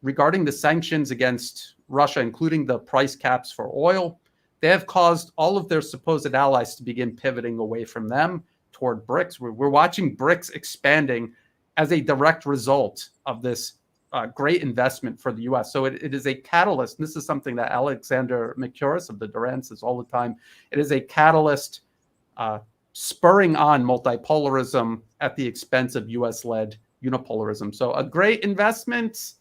regarding the sanctions against Russia, including the price caps for oil, they have caused all of their supposed allies to begin pivoting away from them toward BRICS. We're watching BRICS expanding as a direct result of this great investment for the U.S. So it is a catalyst. This is something that Alexander Mercouris of the Duran says all the time. It is a catalyst spurring on multipolarism at the expense of U.S.-led unipolarism. So a great investment?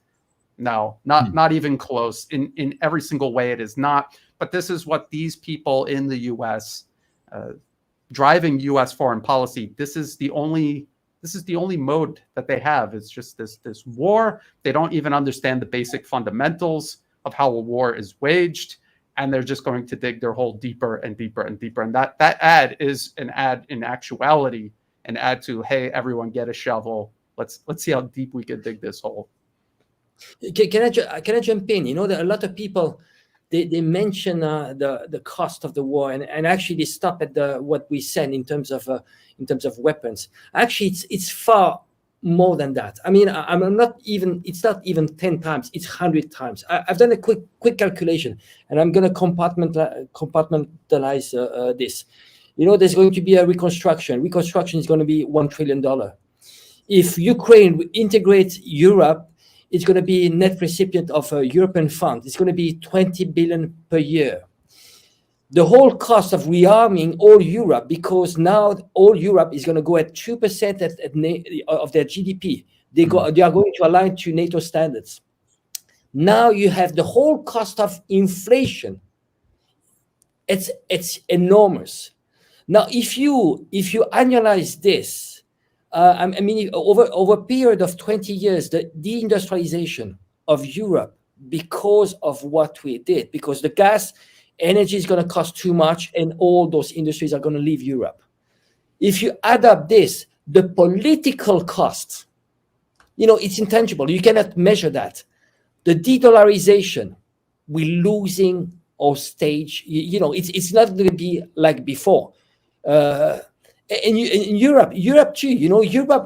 No, not even close. In every single way, it is not. But this is what these people in the U.S. Driving U.S. foreign policy. This is the only mode that they have. It's just this war. They don't even understand the basic fundamentals of how a war is waged, and they're just going to dig their hole deeper and deeper and deeper. And that ad is an ad in actuality, an ad to, hey, everyone, get a shovel. Let's see how deep we can dig this hole. Can I jump in? There are a lot of people. They mention the cost of the war, and actually they stop at what we send in terms of weapons. Actually, it's far more than that. I mean, I'm not even. It's not even 10 times. It's 100 times. I've done a quick calculation, and I'm going to compartmentalize this. There's going to be a reconstruction. Reconstruction is going to be $1 trillion. If Ukraine integrates Europe, it's going to be net recipient of a European fund. It's going to be 20 billion per year. The whole cost of rearming all Europe, because now all Europe is going to go at 2% of their GDP. They are going to align to NATO standards. Now you have the whole cost of inflation. It's enormous. Now, if you annualize this, I mean, over a period of 20 years, the deindustrialization of Europe, because of what we did, because the gas, energy is going to cost too much, and all those industries are going to leave Europe. If you add up this, the political cost, it's intangible. You cannot measure that. The de-dollarization, we're losing our stage. It's not going to be like before. And in Europe too, Europe,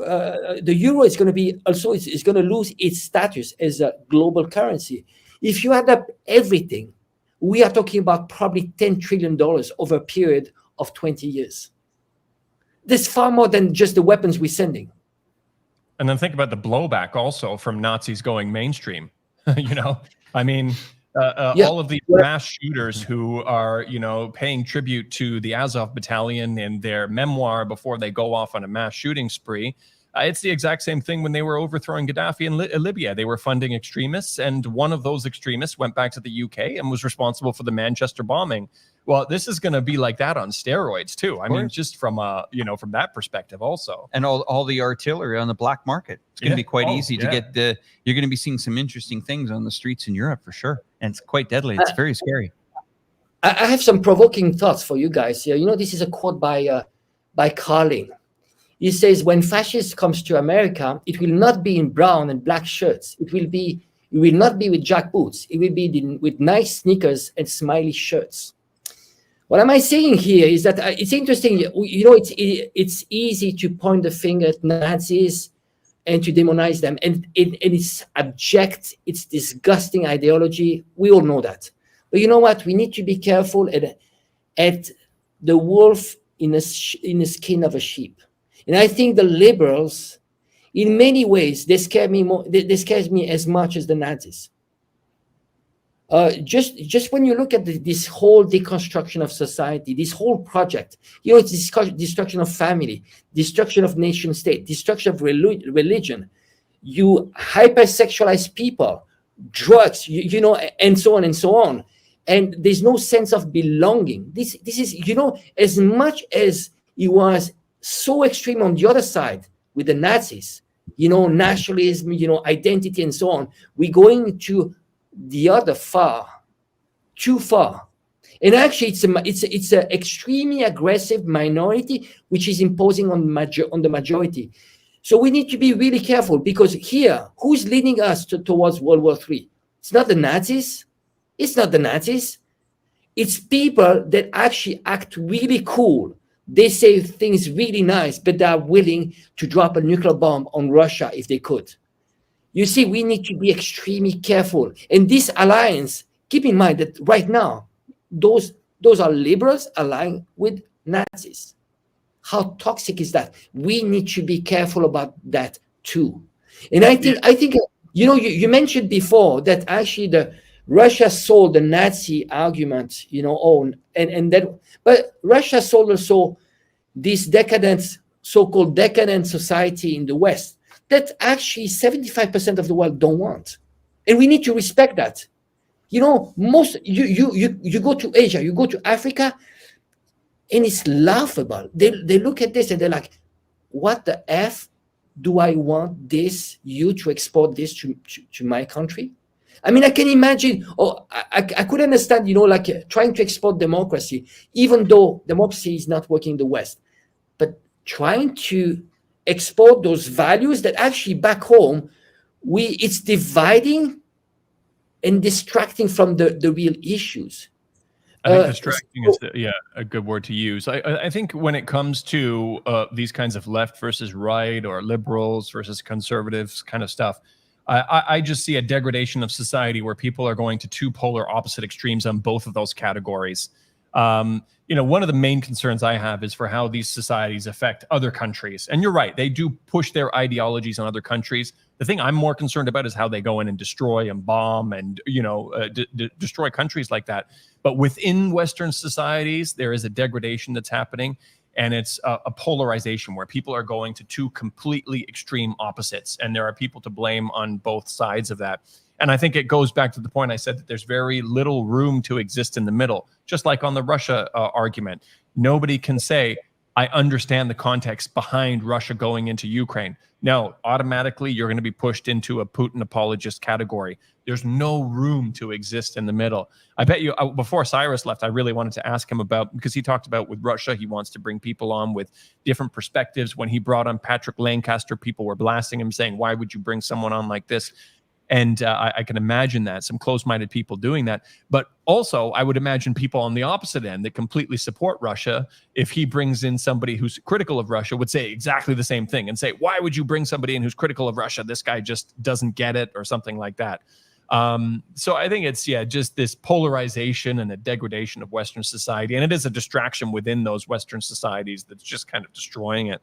the euro is going to be also is going to lose its status as a global currency. If you add up everything, we are talking about probably $10 trillion over a period of 20 years. There's far more than just the weapons we're sending. And then think about the blowback also from Nazis going mainstream. I mean, all of these mass shooters who are, paying tribute to the Azov battalion in their memoir before they go off on a mass shooting spree. It's the exact same thing when they were overthrowing Gaddafi in Libya. They were funding extremists, and one of those extremists went back to the UK and was responsible for the Manchester bombing. Well, this is going to be like that on steroids too. I mean, just from from that perspective also. And all the artillery on the black market. It's going to be quite easy to get you're going to be seeing some interesting things on the streets in Europe for sure. And it's quite deadly. It's very scary. I have some provoking thoughts for you guys here. This is a quote by Carlin. He says, when fascists comes to America, it will not be in brown and black shirts. It will not be with jack boots. It will be with nice sneakers and smiley shirts. What am I saying here is that it's interesting. It's easy to point the finger at Nazis and to demonize them. And it's abject. It's disgusting ideology. We all know that. But you know what? We need to be careful at the wolf in the skin of a sheep. And I think the liberals, in many ways, they scare me more. They scare me as much as the Nazis. Just when you look at this whole deconstruction of society, this whole project, it's destruction of family, destruction of nation state, destruction of religion. You hypersexualize people, drugs, and so on and so on. And there's no sense of belonging. This is, as much as it was so extreme on the other side with the Nazis, nationalism, identity and so on, we're going to the other too far. And actually it's an extremely aggressive minority which is imposing on the majority. So we need to be really careful, because here, who's leading us towards World War III? It's not the Nazis. It's not the Nazis. It's people that actually act really cool. They say things really nice, but they are willing to drop a nuclear bomb on Russia if they could. You see, we need to be extremely careful. And this alliance, keep in mind that right now, those are liberals allying with Nazis. How toxic is that? We need to be careful about that too. And I think you mentioned before that actually Russia sold the Nazi argument, but Russia sold also this so-called decadent society in the West that actually 75% of the world don't want. And we need to respect that. You go to Asia, you go to Africa, and it's laughable. They look at this and they're like, what the F do I want you to export this to my country? I mean, I can imagine, I could understand, trying to export democracy, even though democracy is not working in the West. But trying to export those values that actually back home, it's dividing and distracting from the real issues. I think distracting is a good word to use. I think when it comes to these kinds of left versus right, or liberals versus conservatives kind of stuff, I just see a degradation of society where people are going to two polar opposite extremes on both of those categories. One of the main concerns I have is for how these societies affect other countries. And you're right, they do push their ideologies on other countries. The thing I'm more concerned about is how they go in and destroy and bomb and, destroy countries like that. But within Western societies, there is a degradation that's happening. And it's a polarization where people are going to two completely extreme opposites. And there are people to blame on both sides of that. And I think it goes back to the point I said that there's very little room to exist in the middle. Just like on the Russia argument, nobody can say, I understand the context behind Russia going into Ukraine. No, automatically you're going to be pushed into a Putin apologist category. There's no room to exist in the middle. I bet you, before Cyrus left, I really wanted to ask him about, because he talked about with Russia, he wants to bring people on with different perspectives. When he brought on Patrick Lancaster, people were blasting him saying, why would you bring someone on like this? And I can imagine that, some close-minded people doing that. But also, I would imagine people on the opposite end that completely support Russia, if he brings in somebody who's critical of Russia, would say exactly the same thing and say, why would you bring somebody in who's critical of Russia? This guy just doesn't get it, or something like that. So I think it's, just this polarization and a degradation of Western society. And it is a distraction within those Western societies that's just kind of destroying it.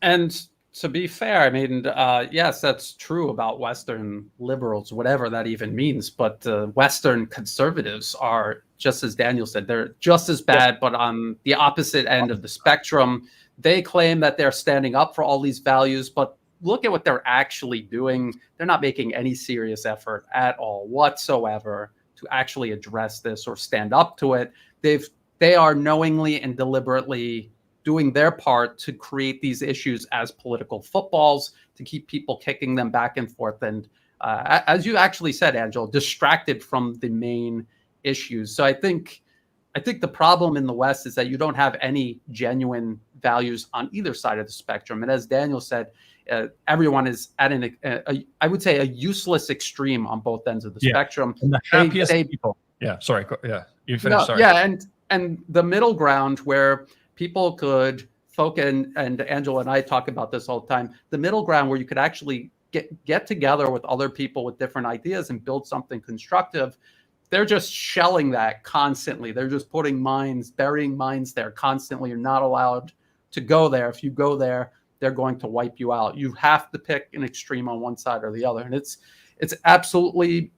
And to be fair, I mean, yes, that's true about Western liberals, whatever that even means. But Western conservatives are, just as Daniel said, they're just as bad, but on the opposite end of the spectrum. They claim that they're standing up for all these values, but look at what they're actually doing. They're not making any serious effort at all whatsoever to actually address this or stand up to it. They are knowingly and deliberately doing their part to create these issues as political footballs, to keep people kicking them back and forth. And as you actually said, Angelo, distracted from the main issues. So I think the problem in the West is that you don't have any genuine values on either side of the spectrum. And as Daniel said, everyone is at I would say, a useless extreme on both ends of the spectrum. And the happiest people. Yeah, sorry. Yeah, you finished. No, sorry. Yeah, and the middle ground where people could focus, and Angela and I talk about this all the time, the middle ground where you could actually get together with other people with different ideas and build something constructive. They're just shelling that constantly. They're just burying mines there constantly. You're not allowed to go there. If you go there, they're going to wipe you out. You have to pick an extreme on one side or the other. And it's absolutely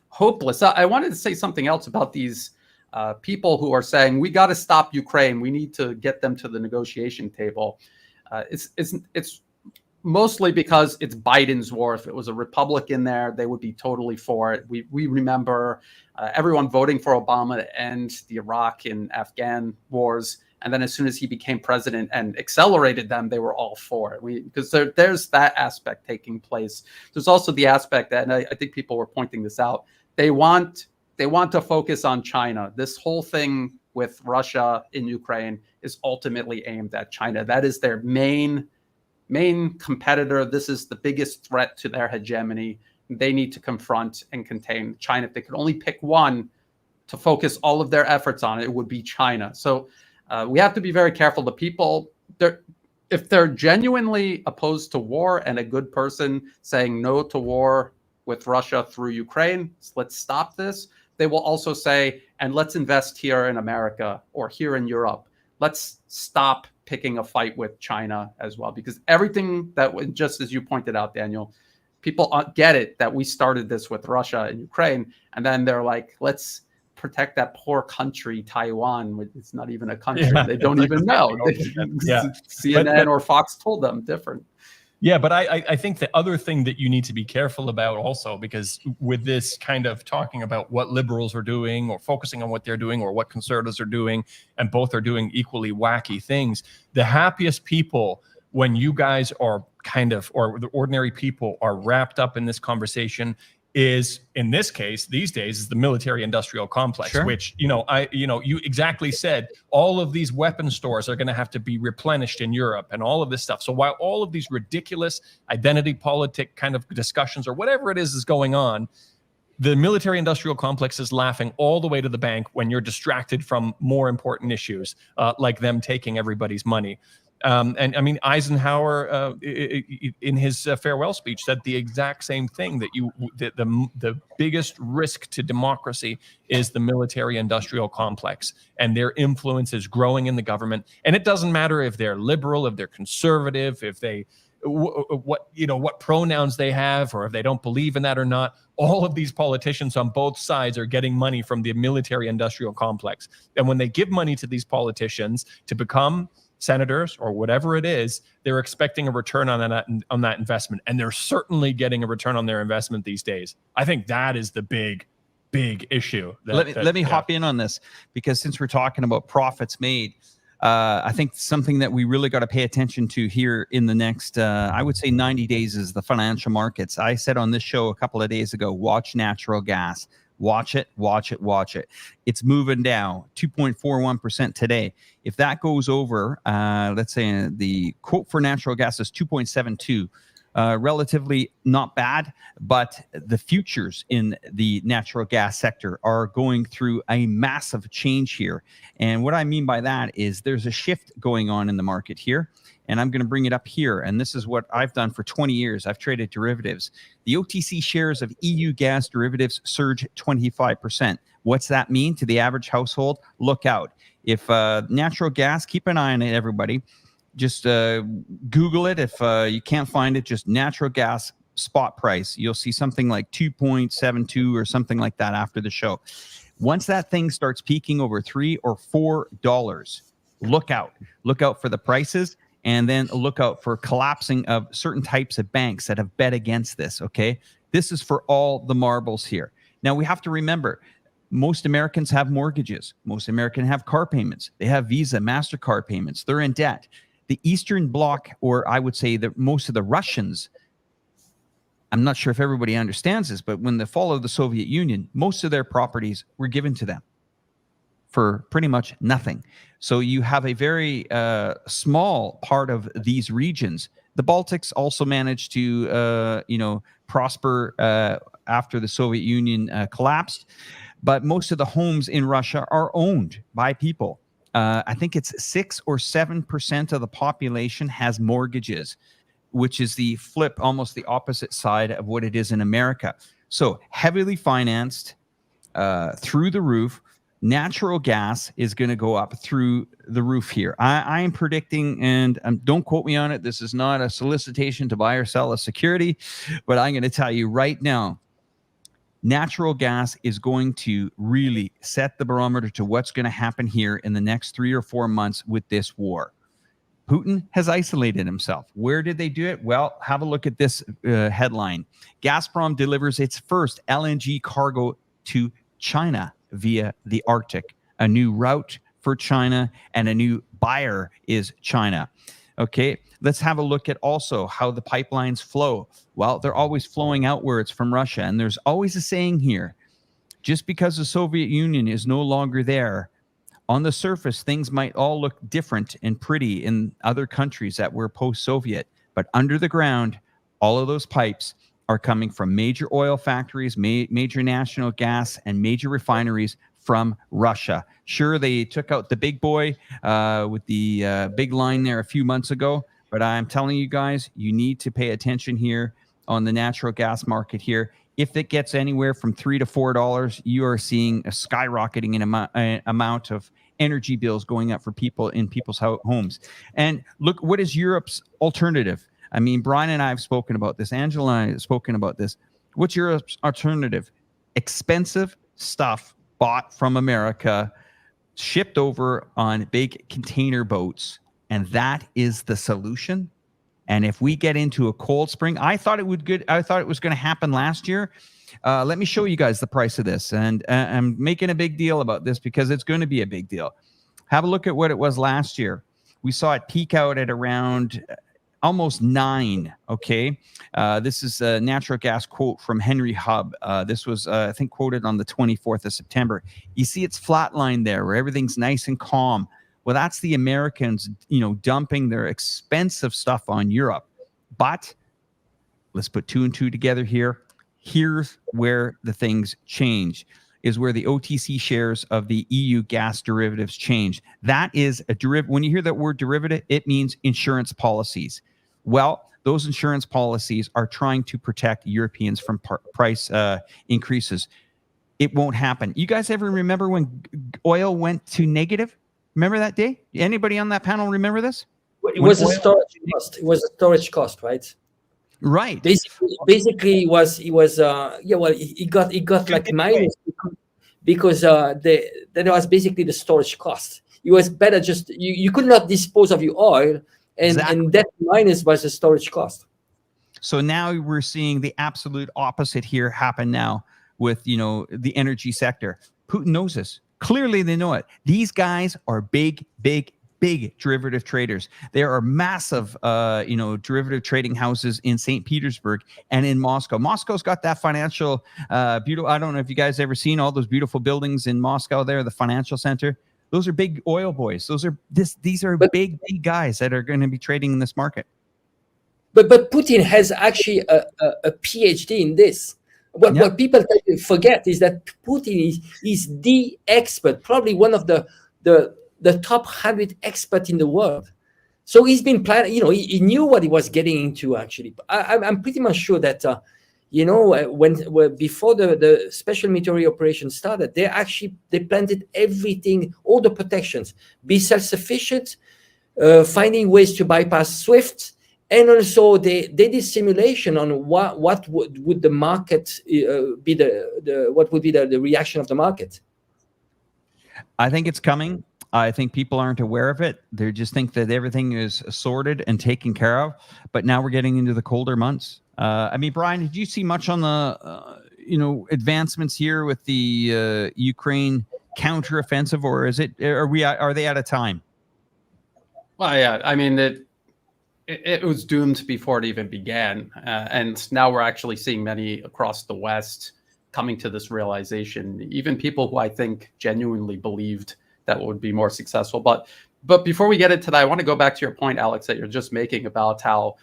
hopeless. I wanted to say something else about these people who are saying, we got to stop Ukraine. We need to get them to the negotiation table. It's mostly because it's Biden's war. If it was a Republican there, they would be totally for it. We remember everyone voting for Obama to end the Iraq and Afghan wars. And then as soon as he became president and accelerated them, they were all for it. Because there's that aspect taking place. There's also the aspect that, and I think people were pointing this out, they want to focus on China. This whole thing with Russia in Ukraine is ultimately aimed at China. That is their main competitor. This is the biggest threat to their hegemony. They need to confront and contain China. If they could only pick one to focus all of their efforts on, it would be China. So we have to be very careful. The people, if they're genuinely opposed to war and a good person saying no to war with Russia through Ukraine, let's stop this, they will also say, and let's invest here in America or here in Europe. Let's stop picking a fight with China as well. Because everything that, just as you pointed out, Daniel, people get it that we started this with Russia and Ukraine. And then they're like, let's protect that poor country, Taiwan. It's not even a country. Yeah, they don't even know. CNN or Fox told them different. Yeah, but I think the other thing that you need to be careful about also, because with this kind of talking about what liberals are doing or focusing on what they're doing or what conservatives are doing, and both are doing equally wacky things, the happiest people when you guys are kind of, or the ordinary people are wrapped up in this conversation is, in this case, these days, is the military-industrial complex, sure. Which, you exactly said, all of these weapon stores are going to have to be replenished in Europe and all of this stuff. So while all of these ridiculous identity politic kind of discussions or whatever it is going on, the military-industrial complex is laughing all the way to the bank when you're distracted from more important issues, like them taking everybody's money. And I mean, Eisenhower, in his farewell speech, said the exact same thing, that the biggest risk to democracy is the military-industrial complex, and their influence is growing in the government. And it doesn't matter if they're liberal, if they're conservative, if they what pronouns they have, or if they don't believe in that or not. All of these politicians on both sides are getting money from the military-industrial complex, and when they give money to these politicians to become senators or whatever it is, they're expecting a return on that investment, and they're certainly getting a return on their investment these days. I think that is the big issue. Let me hop in on this, because since we're talking about profits made, I think something that we really got to pay attention to here in the next, I would say 90 days, is the financial markets. I said on this show a couple of days ago, watch natural gas. Watch it, watch it, watch it. It's moving down 2.41% today. If that goes over, let's say the quote for natural gas is 2.72. relatively not bad, but the futures in the natural gas sector are going through a massive change here. And what I mean by that is there's a shift going on in the market here. And I'm going to bring it up here. And this is what I've done for 20 years. I've traded derivatives. The OTC shares of EU gas derivatives surge 25%. What's that mean to the average household? Look out. If natural gas, keep an eye on it, everybody. Just Google it. If you can't find it, just natural gas spot price. You'll see something like 2.72 or something like that after the show. Once that thing starts peaking over $3 or $4, look out. Look out for the prices. And then look out for collapsing of certain types of banks that have bet against this, okay? This is for all the marbles here. Now, we have to remember, most Americans have mortgages. Most Americans have car payments. They have Visa, MasterCard payments. They're in debt. The Eastern Bloc, or I would say that most of the Russians, I'm not sure if everybody understands this, but when they followed the Soviet Union, most of their properties were given to them for pretty much nothing. So you have a very small part of these regions. The Baltics also managed to, prosper after the Soviet Union collapsed. But most of the homes in Russia are owned by people. I think it's 6 or 7% of the population has mortgages, which is the flip, almost the opposite side of what it is in America. So heavily financed, through the roof. Natural gas is going to go up through the roof here. I am predicting, and don't quote me on it, this is not a solicitation to buy or sell a security, but I'm going to tell you right now, natural gas is going to really set the barometer to what's going to happen here in the next 3 or 4 months with this war. Putin has isolated himself. Where did they do it? Well, have a look at this headline. Gazprom delivers its first LNG cargo to China via the Arctic. A new route for China and a new buyer is China. Okay, let's have a look at also how the pipelines flow. Well, they're always flowing outwards from Russia. And there's always a saying here, just because the Soviet Union is no longer there, on the surface, things might all look different and pretty in other countries that were post-Soviet. But under the ground, all of those pipes are coming from major oil factories, major national gas, and major refineries from Russia. Sure, they took out the big boy with the big line there a few months ago, but I'm telling you guys, you need to pay attention here on the natural gas market here. If it gets anywhere from $3 to $4, you are seeing a skyrocketing in amount of energy bills going up for people in people's homes. And look, what is Europe's alternative? I mean, Brian and I have spoken about this. Angela and I have spoken about this. What's Europe's alternative? Expensive stuff bought from America, shipped over on big container boats. And that is the solution. And if we get into a cold spring, I thought it was going to happen last year. Let me show you guys the price of this. And I'm making a big deal about this because it's going to be a big deal. Have a look at what it was last year. We saw it peak out at around almost 9. Okay. This is a natural gas quote from Henry Hub. This was, I think, quoted on the 24th of September. You see it's flatlined there where everything's nice and calm. Well, that's the Americans, dumping their expensive stuff on Europe. But let's put 2 and 2 together here. Here's where the things change, is where the OTC shares of the EU gas derivatives change. That is a derivative. When you hear that word derivative, it means insurance policies. Well, those insurance policies are trying to protect Europeans from price increases. It won't happen. You guys ever remember when oil went to negative? Remember that day? Anybody on that panel remember this? It was a storage cost. It was a storage cost, right? Right. Basically, it got like minus because that was basically the storage cost. It was better just you could not dispose of your oil, and that minus was the storage cost. So now we're seeing the absolute opposite here happen now with the energy sector. Putin knows this. Clearly, they know it. These guys are big derivative traders. There are massive, derivative trading houses in St. Petersburg and in Moscow. Moscow's got that financial, beautiful. I don't know if you guys ever seen all those beautiful buildings in Moscow there, the financial center. Those are big oil boys. These are big guys that are going to be trading in this market. But Putin has actually a PhD in this. What people forget is that Putin is the expert, probably one of the top 100 experts in the world. So he's been planning, he knew what he was getting into, actually. I'm pretty much sure that, when before the special military operation started, they planted everything, all the protections, be self-sufficient, finding ways to bypass SWIFT, and also they did simulation on what would the market be what would be the reaction of the market. I think it's coming. I think people aren't aware of it. They just think that everything is sorted and taken care of. But now we're getting into the colder months. I mean, Brian, did you see much on the advancements here with the Ukraine counteroffensive, or are they out of time? Well, yeah. I mean, it was doomed before it even began, and now we're actually seeing many across the West coming to this realization. Even people who I think genuinely believed that would be more successful. But before we get into that, I want to go back to your point, Alex, that you're just making about how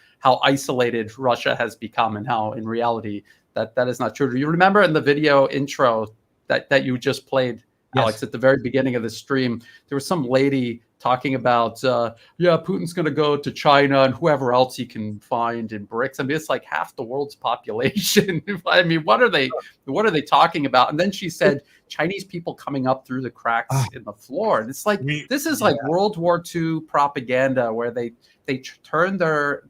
isolated Russia has become and how in reality that is not true. Do you remember in the video intro that you just played, Alex, at the very beginning of the stream, there was some lady talking about, Putin's going to go to China and whoever else he can find in BRICS. I mean, it's like half the world's population. I mean, what are they talking about? And then she said, Chinese people coming up through the cracks in the floor. And it's like, this is like World War II propaganda where they turn their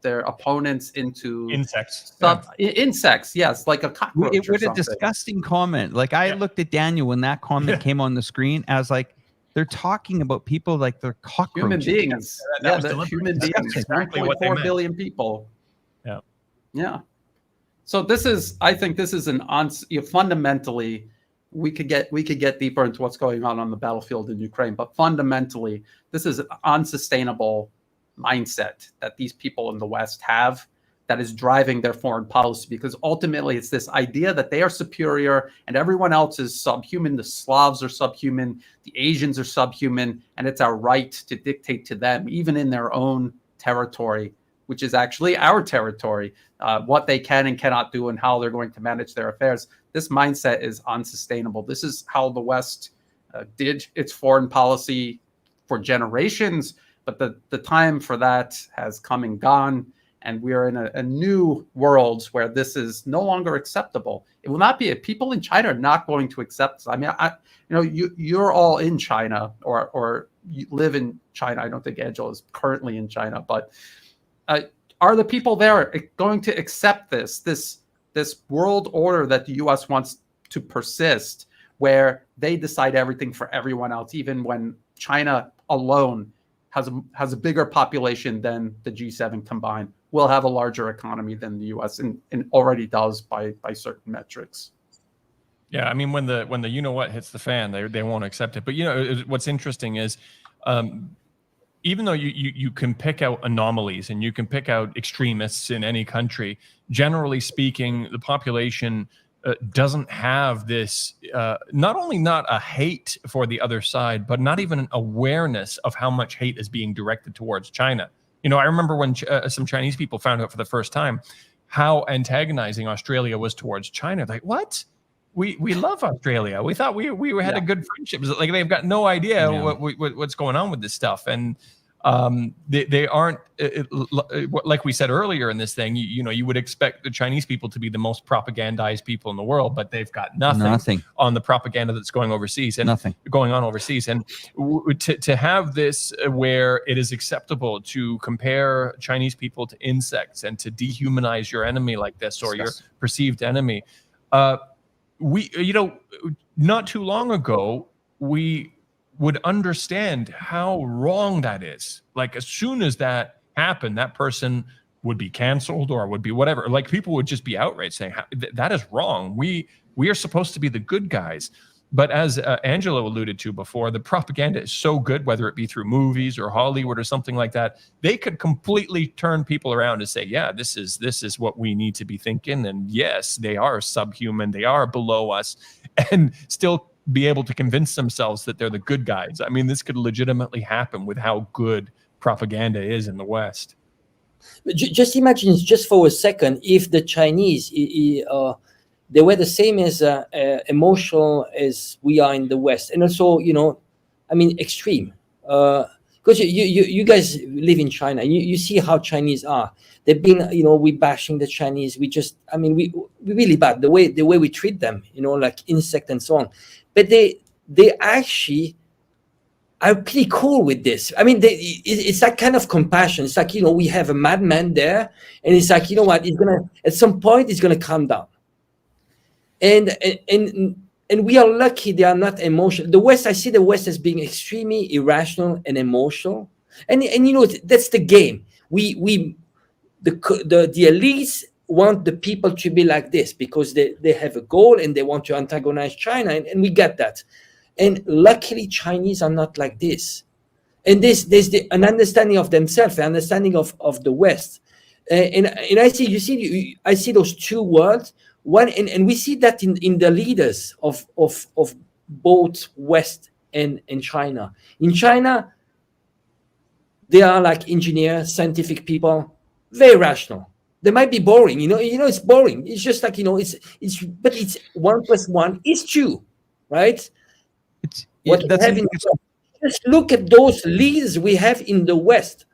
opponents into insects. Insects, yes, like a cockroach. It was a disgusting comment. Like I looked at Daniel when that comment came on the screen. I was like, they're talking about people like they're cockroaches. Human beings. Human beings. 1.4 billion people. Yeah. Yeah. So I think this is fundamentally, we could get deeper into what's going on the battlefield in Ukraine, but fundamentally, this is an unsustainable mindset that these people in the West have that is driving their foreign policy, because ultimately it's this idea that they are superior and everyone else is subhuman. The Slavs are subhuman, the Asians are subhuman, and it's our right to dictate to them, even in their own territory, which is actually our territory, what they can and cannot do and how they're going to manage their affairs. This mindset is unsustainable. This is how the West did its foreign policy for generations, but the time for that has come and gone. And we are in a new world where this is no longer acceptable. It will not be. People in China are not going to accept this. I mean, you're all in China or you live in China. I don't think Angelo is currently in China, but are the people there going to accept this world order that the U.S. wants to persist, where they decide everything for everyone else, even when China alone has a bigger population than the G7 combined, will have a larger economy than the U.S. and already does by certain metrics. Yeah, I mean, when the what hits the fan, they won't accept it. But what's interesting is, even though you can pick out anomalies and you can pick out extremists in any country, generally speaking, the population doesn't have this, not only not a hate for the other side, but not even an awareness of how much hate is being directed towards China. I remember when some Chinese people found out for the first time how antagonizing Australia was towards China. Like, what? We love Australia. We thought we had a good friendship. Like, they've got no idea what's going on with this stuff. And they aren't, like we said earlier in this thing, you would expect the Chinese people to be the most propagandized people in the world, but they've got nothing on the propaganda that's going overseas and going on overseas. And to have this where it is acceptable to compare Chinese people to insects and to dehumanize your enemy like this, or your perceived enemy, not too long ago, we would understand how wrong that is. Like, as soon as that happened, that person would be canceled or would be whatever. Like, people would just be outraged saying, that is wrong. We are supposed to be the good guys. But as Angelo alluded to before, the propaganda is so good, whether it be through movies or Hollywood or something like that, they could completely turn people around and say, yeah, this is what we need to be thinking. And yes, they are subhuman, they are below us, and still be able to convince themselves that they're the good guys. I mean, this could legitimately happen with how good propaganda is in the West. Just imagine, just for a second, if the Chinese, they were the same as emotional as we are in the West, and also, extreme. Because you guys live in China, and you see how Chinese are. They've been, we bashing the Chinese. We really bad the way we treat them, like insect and so on. But they actually are pretty cool with this. I mean, it's that kind of compassion. It's like, we have a madman there, and it's like, you know what? At some point, it's gonna calm down. And we are lucky they are not emotional. The West, I see the West as being extremely irrational and emotional. And that's the game. The elites want the people to be like this because they have a goal and they want to antagonize China, and we get that. And luckily, Chinese are not like this. And there's an understanding of themselves, an understanding of the West. And I see those two worlds. One, and we see that in the leaders of both West and China. In China, they are like engineers, scientific people, very rational. They might be boring, it's boring. It's just like, but it's 1 + 1 is 2, right? Just look at those leaders we have in the West.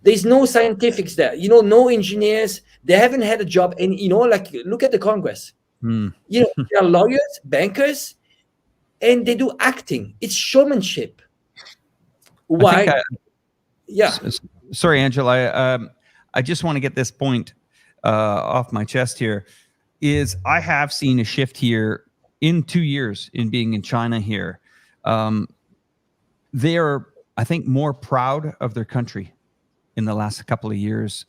There's no scientifics there, no engineers. They haven't had a job. And, look at the Congress. They are lawyers, bankers, and they do acting. It's showmanship. Why? Sorry, Angela. I just want to get this point off my chest here. I have seen a shift here in 2 years in being in China here. They are, I think, more proud of their country in the last couple of years.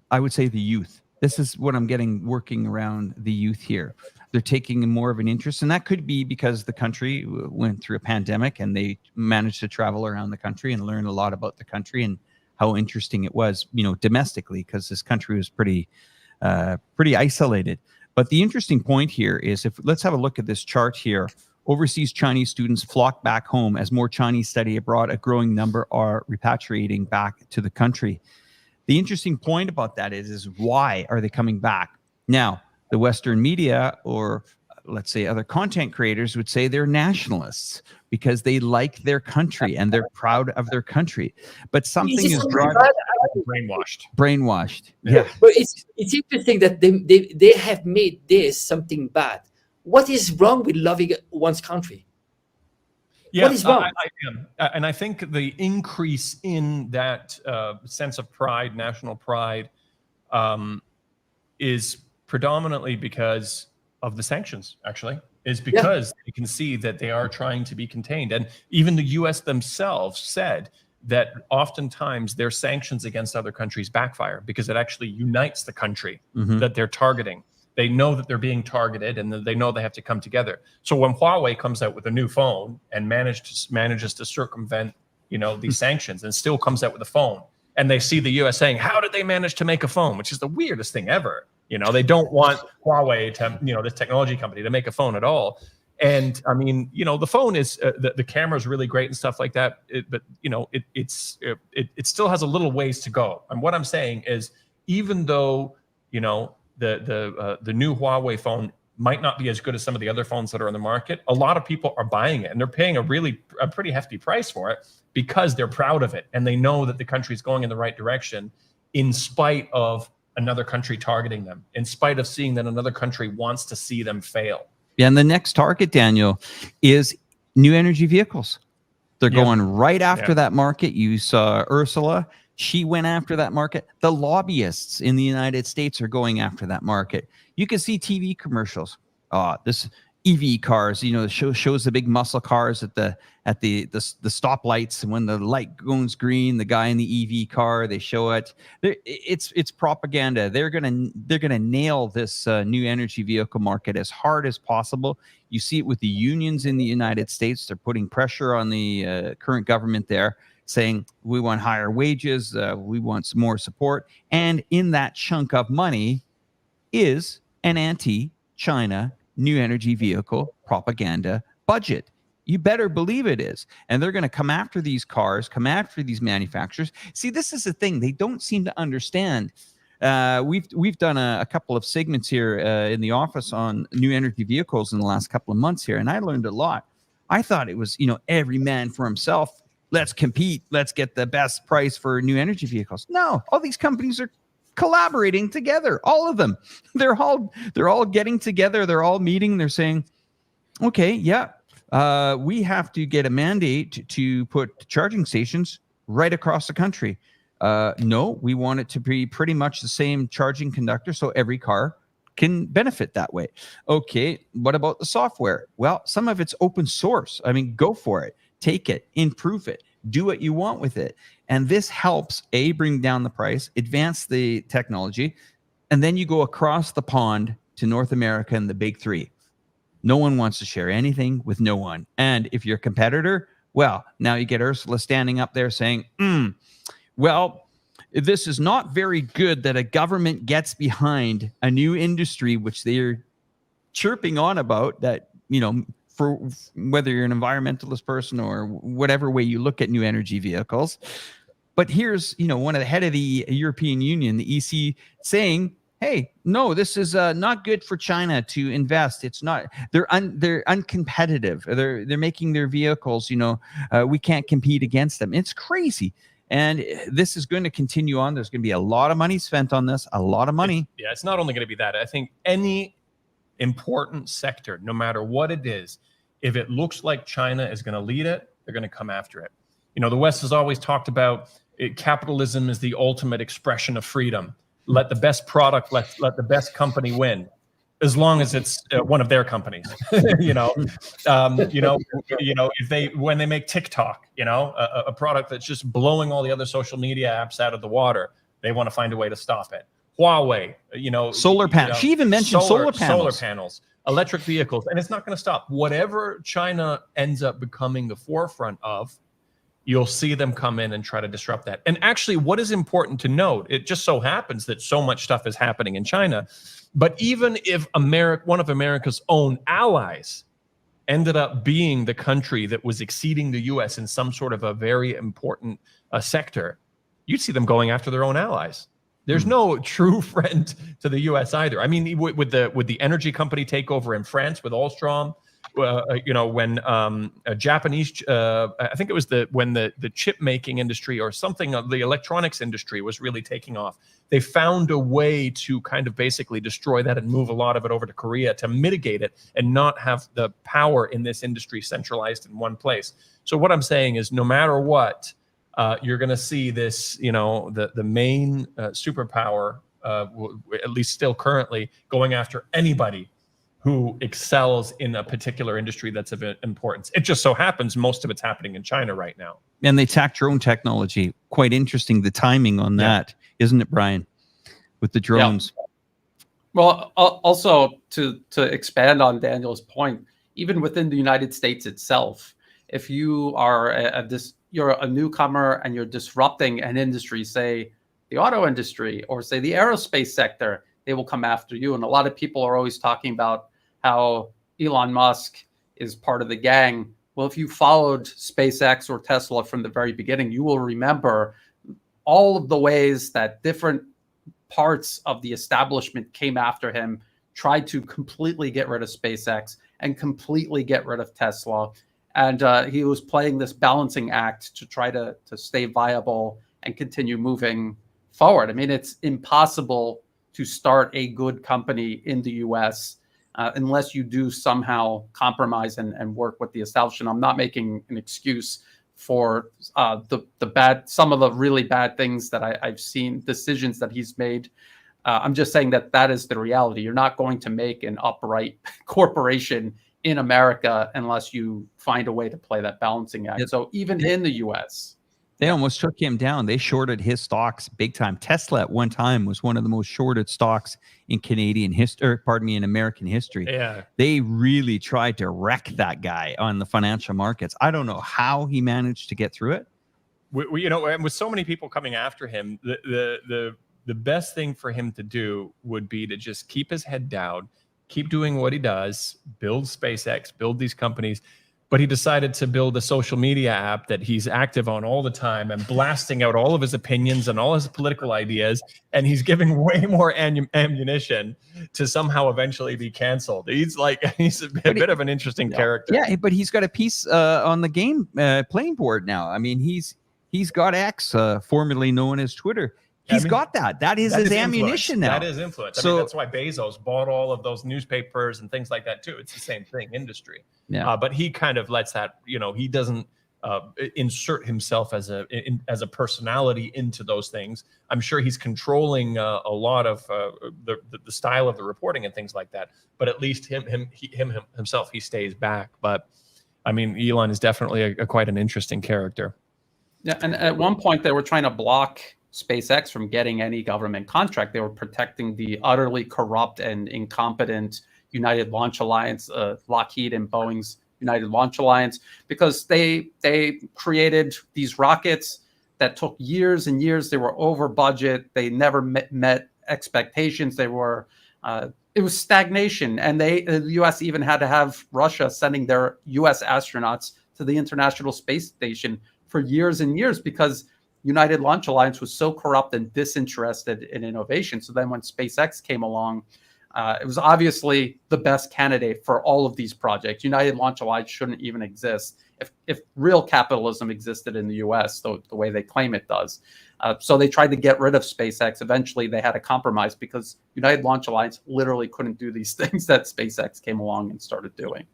I would say the youth. This is what I'm getting working around the youth here. They're taking more of an interest, and that could be because the country went through a pandemic and they managed to travel around the country and learn a lot about the country and how interesting it was, domestically, because this country was pretty isolated. But the interesting point here is, let's have a look at this chart here. Overseas Chinese students flock back home as more Chinese study abroad. A growing number are repatriating back to the country. The interesting point about that is why are they coming back? Now, the Western media, or let's say other content creators, would say they're nationalists because they like their country and they're proud of their country. But something is brainwashed. Yeah. But it's interesting that they have made this something bad. What is wrong with loving one's country? Yeah, what is wrong? I am. And I think the increase in that sense of pride, national pride, is predominantly because of the sanctions, actually, is because you can see that they are trying to be contained. And even the US themselves said that oftentimes their sanctions against other countries backfire because it actually unites the country that they're targeting. They know that they're being targeted and they know they have to come together. So when Huawei comes out with a new phone and manages to circumvent, these sanctions and still comes out with a phone, and they see the US saying, how did they manage to make a phone? Which is the weirdest thing ever. They don't want Huawei to, this technology company, to make a phone at all. And I mean, the phone is, the camera is really great and stuff like that. But it still has a little ways to go. And what I'm saying is, even though, the new Huawei phone might not be as good as some of the other phones that are on the market, a lot of people are buying it and they're paying a pretty hefty price for it because they're proud of it and they know that the country is going in the right direction in spite of another country targeting them, in spite of seeing that another country wants to see them fail. Yeah, and the next target, Daniel, is new energy vehicles. They're going right after that market. You saw Ursula. She went after that market. The lobbyists in the United States are going after that market. You can see TV commercials. This EV cars, shows the big muscle cars at the stoplights, and when the light goes green, the guy in the EV car, they show it. It's propaganda. They're gonna nail this new energy vehicle market as hard as possible. You see it with the unions in the United States. They're putting pressure on the current government there, saying we want higher wages, we want some more support, and in that chunk of money is an anti-China new energy vehicle propaganda budget. You better believe it is. And they're going to come after these cars, come after these manufacturers. See, this is the thing. They don't seem to understand. We've done a couple of segments here in the office on new energy vehicles in the last couple of months here, and I learned a lot. I thought it was, every man for himself. Let's compete. Let's get the best price for new energy vehicles. No, all these companies are collaborating together. All of them. They're all getting together. They're all meeting. They're saying, okay, yeah, we have to get a mandate to put charging stations right across the country. No, we want it to be pretty much the same charging conductor, so every car can benefit that way. Okay, what about the software? Well, some of it's open source. I mean, go for it. Take it, improve it, do what you want with it. And this helps, A, bring down the price, advance the technology, and then you go across the pond to North America and the big three. No one wants to share anything with no one. And if you're a competitor, well, now you get Ursula standing up there saying, well, this is not very good that a government gets behind a new industry, which they're chirping on about, that, for whether you're an environmentalist person or whatever way you look at new energy vehicles. But here's, one of the head of the European Union, the EC, saying, hey, no, this is not good for China to invest. It's not, they're uncompetitive. They're making their vehicles, we can't compete against them. It's crazy. And this is going to continue on. There's going to be a lot of money spent on this, a lot of money. It's not only going to be that. I think any important sector, no matter what it is, if it looks like China is going to lead it, they're going to come after it. The West has always talked about capitalism is the ultimate expression of freedom. Let the best product, let the best company win, as long as it's one of their companies. If when they make TikTok, a product that's just blowing all the other social media apps out of the water, they want to find a way to stop it. Huawei, solar panels. She even mentioned solar panels, electric vehicles, and it's not going to stop. Whatever China ends up becoming the forefront of, you'll see them come in and try to disrupt that. And actually, what is important to note, it just so happens that so much stuff is happening in China, but even if one of America's own allies ended up being the country that was exceeding the U.S. in some sort of a very important sector, you'd see them going after their own allies. There's no true friend to the U.S. either. I mean, with the energy company takeover in France with Alstom, when a Japanese, I think it was when the chip making industry or something of the electronics industry was really taking off, they found a way to kind of basically destroy that and move a lot of it over to Korea to mitigate it and not have the power in this industry centralized in one place. So what I'm saying is, no matter what, you're going to see this, the main superpower, at least still currently, going after anybody who excels in a particular industry that's of importance. It just so happens most of it's happening in China right now. And they attack drone technology. Quite interesting, the timing on that, isn't it, Brian? With the drones. Yeah. Well, also to expand on Daniel's point, even within the United States itself, if you are you're a newcomer and you're disrupting an industry, say the auto industry or say the aerospace sector, they will come after you. And a lot of people are always talking about how Elon Musk is part of the gang. Well, if you followed SpaceX or Tesla from the very beginning, you will remember all of the ways that different parts of the establishment came after him, tried to completely get rid of SpaceX and completely get rid of Tesla. And he was playing this balancing act to try to stay viable and continue moving forward. I mean, it's impossible to start a good company in the U.S. Unless you do somehow compromise and work with the establishment. I'm not making an excuse for some of the really bad things that I've seen, decisions that he's made. I'm just saying that is the reality. You're not going to make an upright corporation in America unless you find a way to play that balancing act. So even in the U.S., they almost took him down. They shorted his stocks big time. Tesla at one time was one of the most shorted stocks in Canadian history, in American history. Yeah. They really tried to wreck that guy on the financial markets. I don't know how he managed to get through it. And with so many people coming after him, the best thing for him to do would be to just keep his head down, keep doing what he does, build SpaceX, build these companies. but he decided to build a social media app that he's active on all the time and blasting out all of his opinions and all his political ideas. And he's giving way more ammunition to somehow eventually be canceled. He's a bit of an interesting character. Yeah, but he's got a piece on the game playing board now. I mean, he's got X, formerly known as Twitter. He's got that. That is his ammunition now. That is influence. I mean, that's why Bezos bought all of those newspapers and things like that too. It's the same thing, industry. Yeah. But he kind of lets that, he doesn't insert himself as a personality into those things. I'm sure he's controlling a lot of the style of the reporting and things like that. But at least himself, he stays back. But I mean, Elon is definitely quite an interesting character. Yeah, and at one point they were trying to block SpaceX from getting any government contract. They were protecting the utterly corrupt and incompetent United Launch Alliance, Lockheed and Boeing's United Launch Alliance, because they created these rockets that took years and years. They were over budget. They never met expectations. They were it was stagnation, and the U.S. even had to have Russia sending their U.S. astronauts to the International Space Station for years and years because United Launch Alliance was so corrupt and disinterested in innovation. So then when SpaceX came along, it was obviously the best candidate for all of these projects. United Launch Alliance shouldn't even exist if real capitalism existed in the US, the way they claim it does. So they tried to get rid of SpaceX. Eventually, they had a compromise because United Launch Alliance literally couldn't do these things that SpaceX came along and started doing.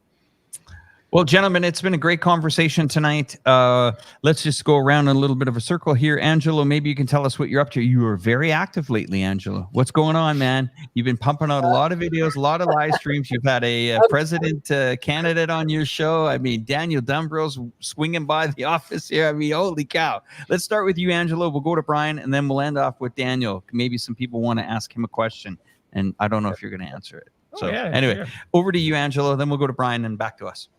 Well, gentlemen, it's been a great conversation tonight. Let's just go around in a little bit of a circle here. Angelo, maybe you can tell us what you're up to. You were very active lately, Angelo. What's going on, man? You've been pumping out a lot of videos, a lot of live streams. You've had a president candidate on your show. I mean, Daniel Dumbrill's swinging by the office here. I mean, holy cow. Let's start with you, Angelo. We'll go to Brian, and then we'll end off with Daniel. Maybe some people want to ask him a question, and I don't know if you're going to answer it. So anyway, over to you, Angelo. Then we'll go to Brian and back to us.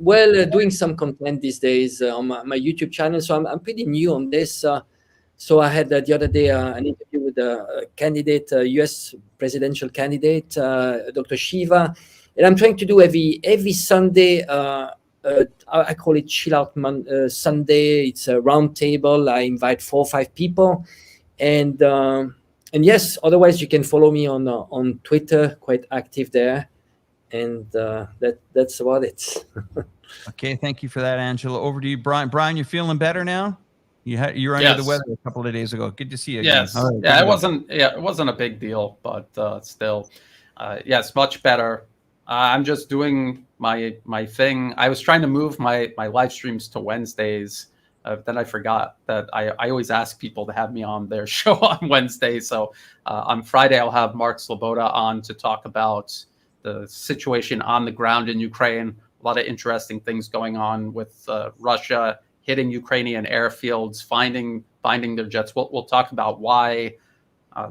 Well, doing some content these days on my YouTube channel, so I'm pretty new on this. So I had the other day an interview with a candidate, U.S. presidential candidate, Dr. Shiva, and I'm trying to do every Sunday. I call it Chill Out Sunday. It's a round table. I invite 4 or 5 people, and yes. Otherwise, you can follow me on Twitter. Quite active there. And that's about it. Okay, thank you for that, Angelo. Over to you, Brian. Brian, you're feeling better now? You were under the weather a couple of days ago. Good to see you again. Yes. Right, yeah, it wasn't a big deal, but still, yes, much better. I'm just doing my thing. I was trying to move my live streams to Wednesdays. Then I forgot that I always ask people to have me on their show on Wednesday. So on Friday, I'll have Mark Sloboda on to talk about the situation on the ground in Ukraine. A lot of interesting things going on with Russia hitting Ukrainian airfields, finding their jets. We'll talk about why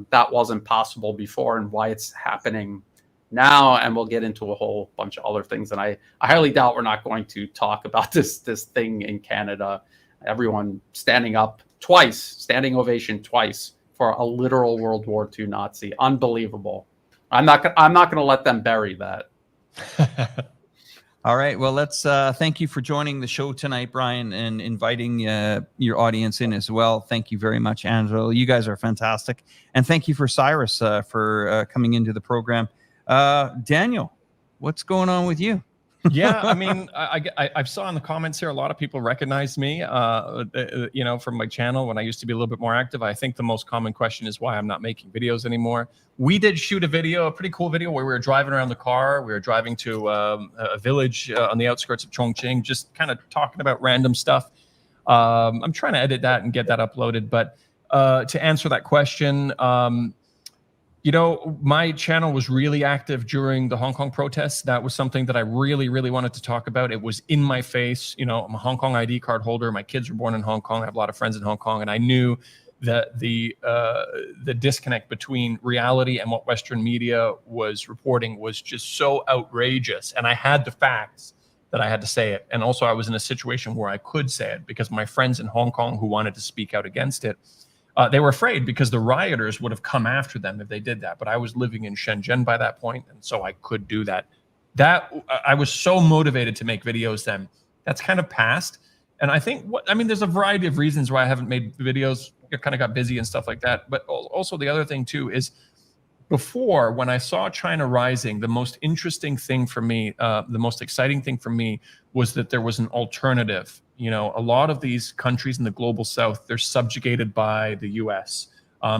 that wasn't possible before and why it's happening now. And we'll get into a whole bunch of other things. And I highly doubt we're not going to talk about this thing in Canada. Everyone standing up twice, standing ovation twice for a literal World War II Nazi. Unbelievable. I'm not going to let them bury that. All right. Well, let's thank you for joining the show tonight, Brian, and inviting your audience in as well. Thank you very much, Angelo. You guys are fantastic. And thank you for Cyrus for coming into the program. Daniel, what's going on with you? Yeah, I mean, I saw in the comments here, a lot of people recognize me, from my channel when I used to be a little bit more active. I think the most common question is why I'm not making videos anymore. We did shoot a pretty cool video where we were driving around the car. We were driving to a village on the outskirts of Chongqing, just kind of talking about random stuff. I'm trying to edit that and get that uploaded. But to answer that question, my channel was really active during the Hong Kong protests. That was something that I really, really wanted to talk about. It was in my face. I'm a Hong Kong ID card holder. My kids were born in Hong Kong. I have a lot of friends in Hong Kong. And I knew that the disconnect between reality and what Western media was reporting was just so outrageous. And I had the facts that I had to say it. And also I was in a situation where I could say it because my friends in Hong Kong who wanted to speak out against it, they were afraid because the rioters would have come after them if they did that. But I was living in Shenzhen by that point, and so I could do that that I was so motivated to make videos then. That's kind of passed. And I think there's a variety of reasons why I haven't made videos. I kind of got busy and stuff like that. But also the other thing too is, before, when I saw China rising, the most interesting thing for me, the most exciting thing for me, was that there was an alternative. You know, a lot of these countries in the global south, they're subjugated by the US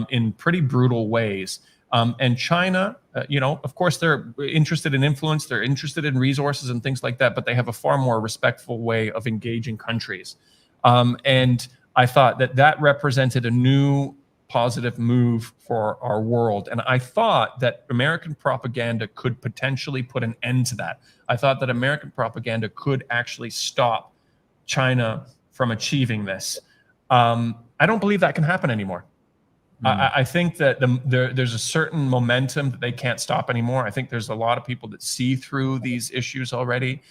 in pretty brutal ways. And China, of course, they're interested in influence, they're interested in resources and things like that, but they have a far more respectful way of engaging countries. And I thought that represented a new positive move for our world. And I thought that American propaganda could potentially put an end to that. I thought that American propaganda could actually stop China from achieving this. I don't believe that can happen anymore. I think that there's a certain momentum that they can't stop anymore. I think there's a lot of people that see through these issues already.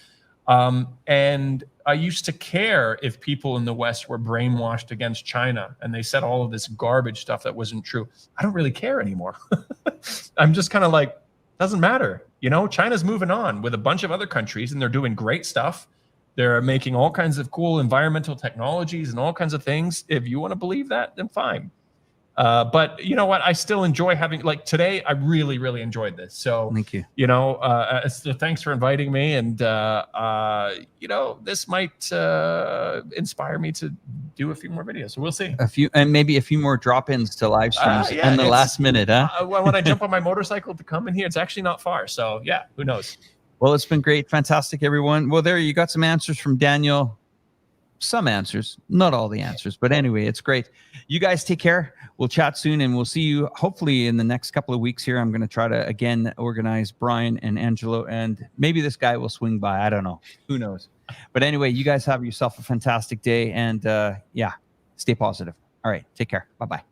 And I used to care if people in the West were brainwashed against China and they said all of this garbage stuff that wasn't true. I don't really care anymore. I'm just kind of like, doesn't matter. You know, China's moving on with a bunch of other countries and they're doing great stuff. They're making all kinds of cool environmental technologies and all kinds of things. If you want to believe that, then fine. But you know what? I still enjoy having, like today, I really, really enjoyed this. So thank you. So thanks for inviting me. And, this might inspire me to do a few more videos. So we'll see. Maybe a few more drop-ins to live streams in the last minute, huh? When I jump on my motorcycle to come in here, it's actually not far. So yeah, who knows? Well, it's been great. Fantastic, everyone. Well, there you got some answers from Daniel. Some answers, not all the answers, but anyway, it's great. You guys take care. We'll chat soon, and we'll see you hopefully in the next couple of weeks here. I'm going to try to, again, organize Brian and Angelo, and maybe this guy will swing by. I don't know. Who knows? But anyway, you guys have yourself a fantastic day, and stay positive. All right, take care. Bye-bye.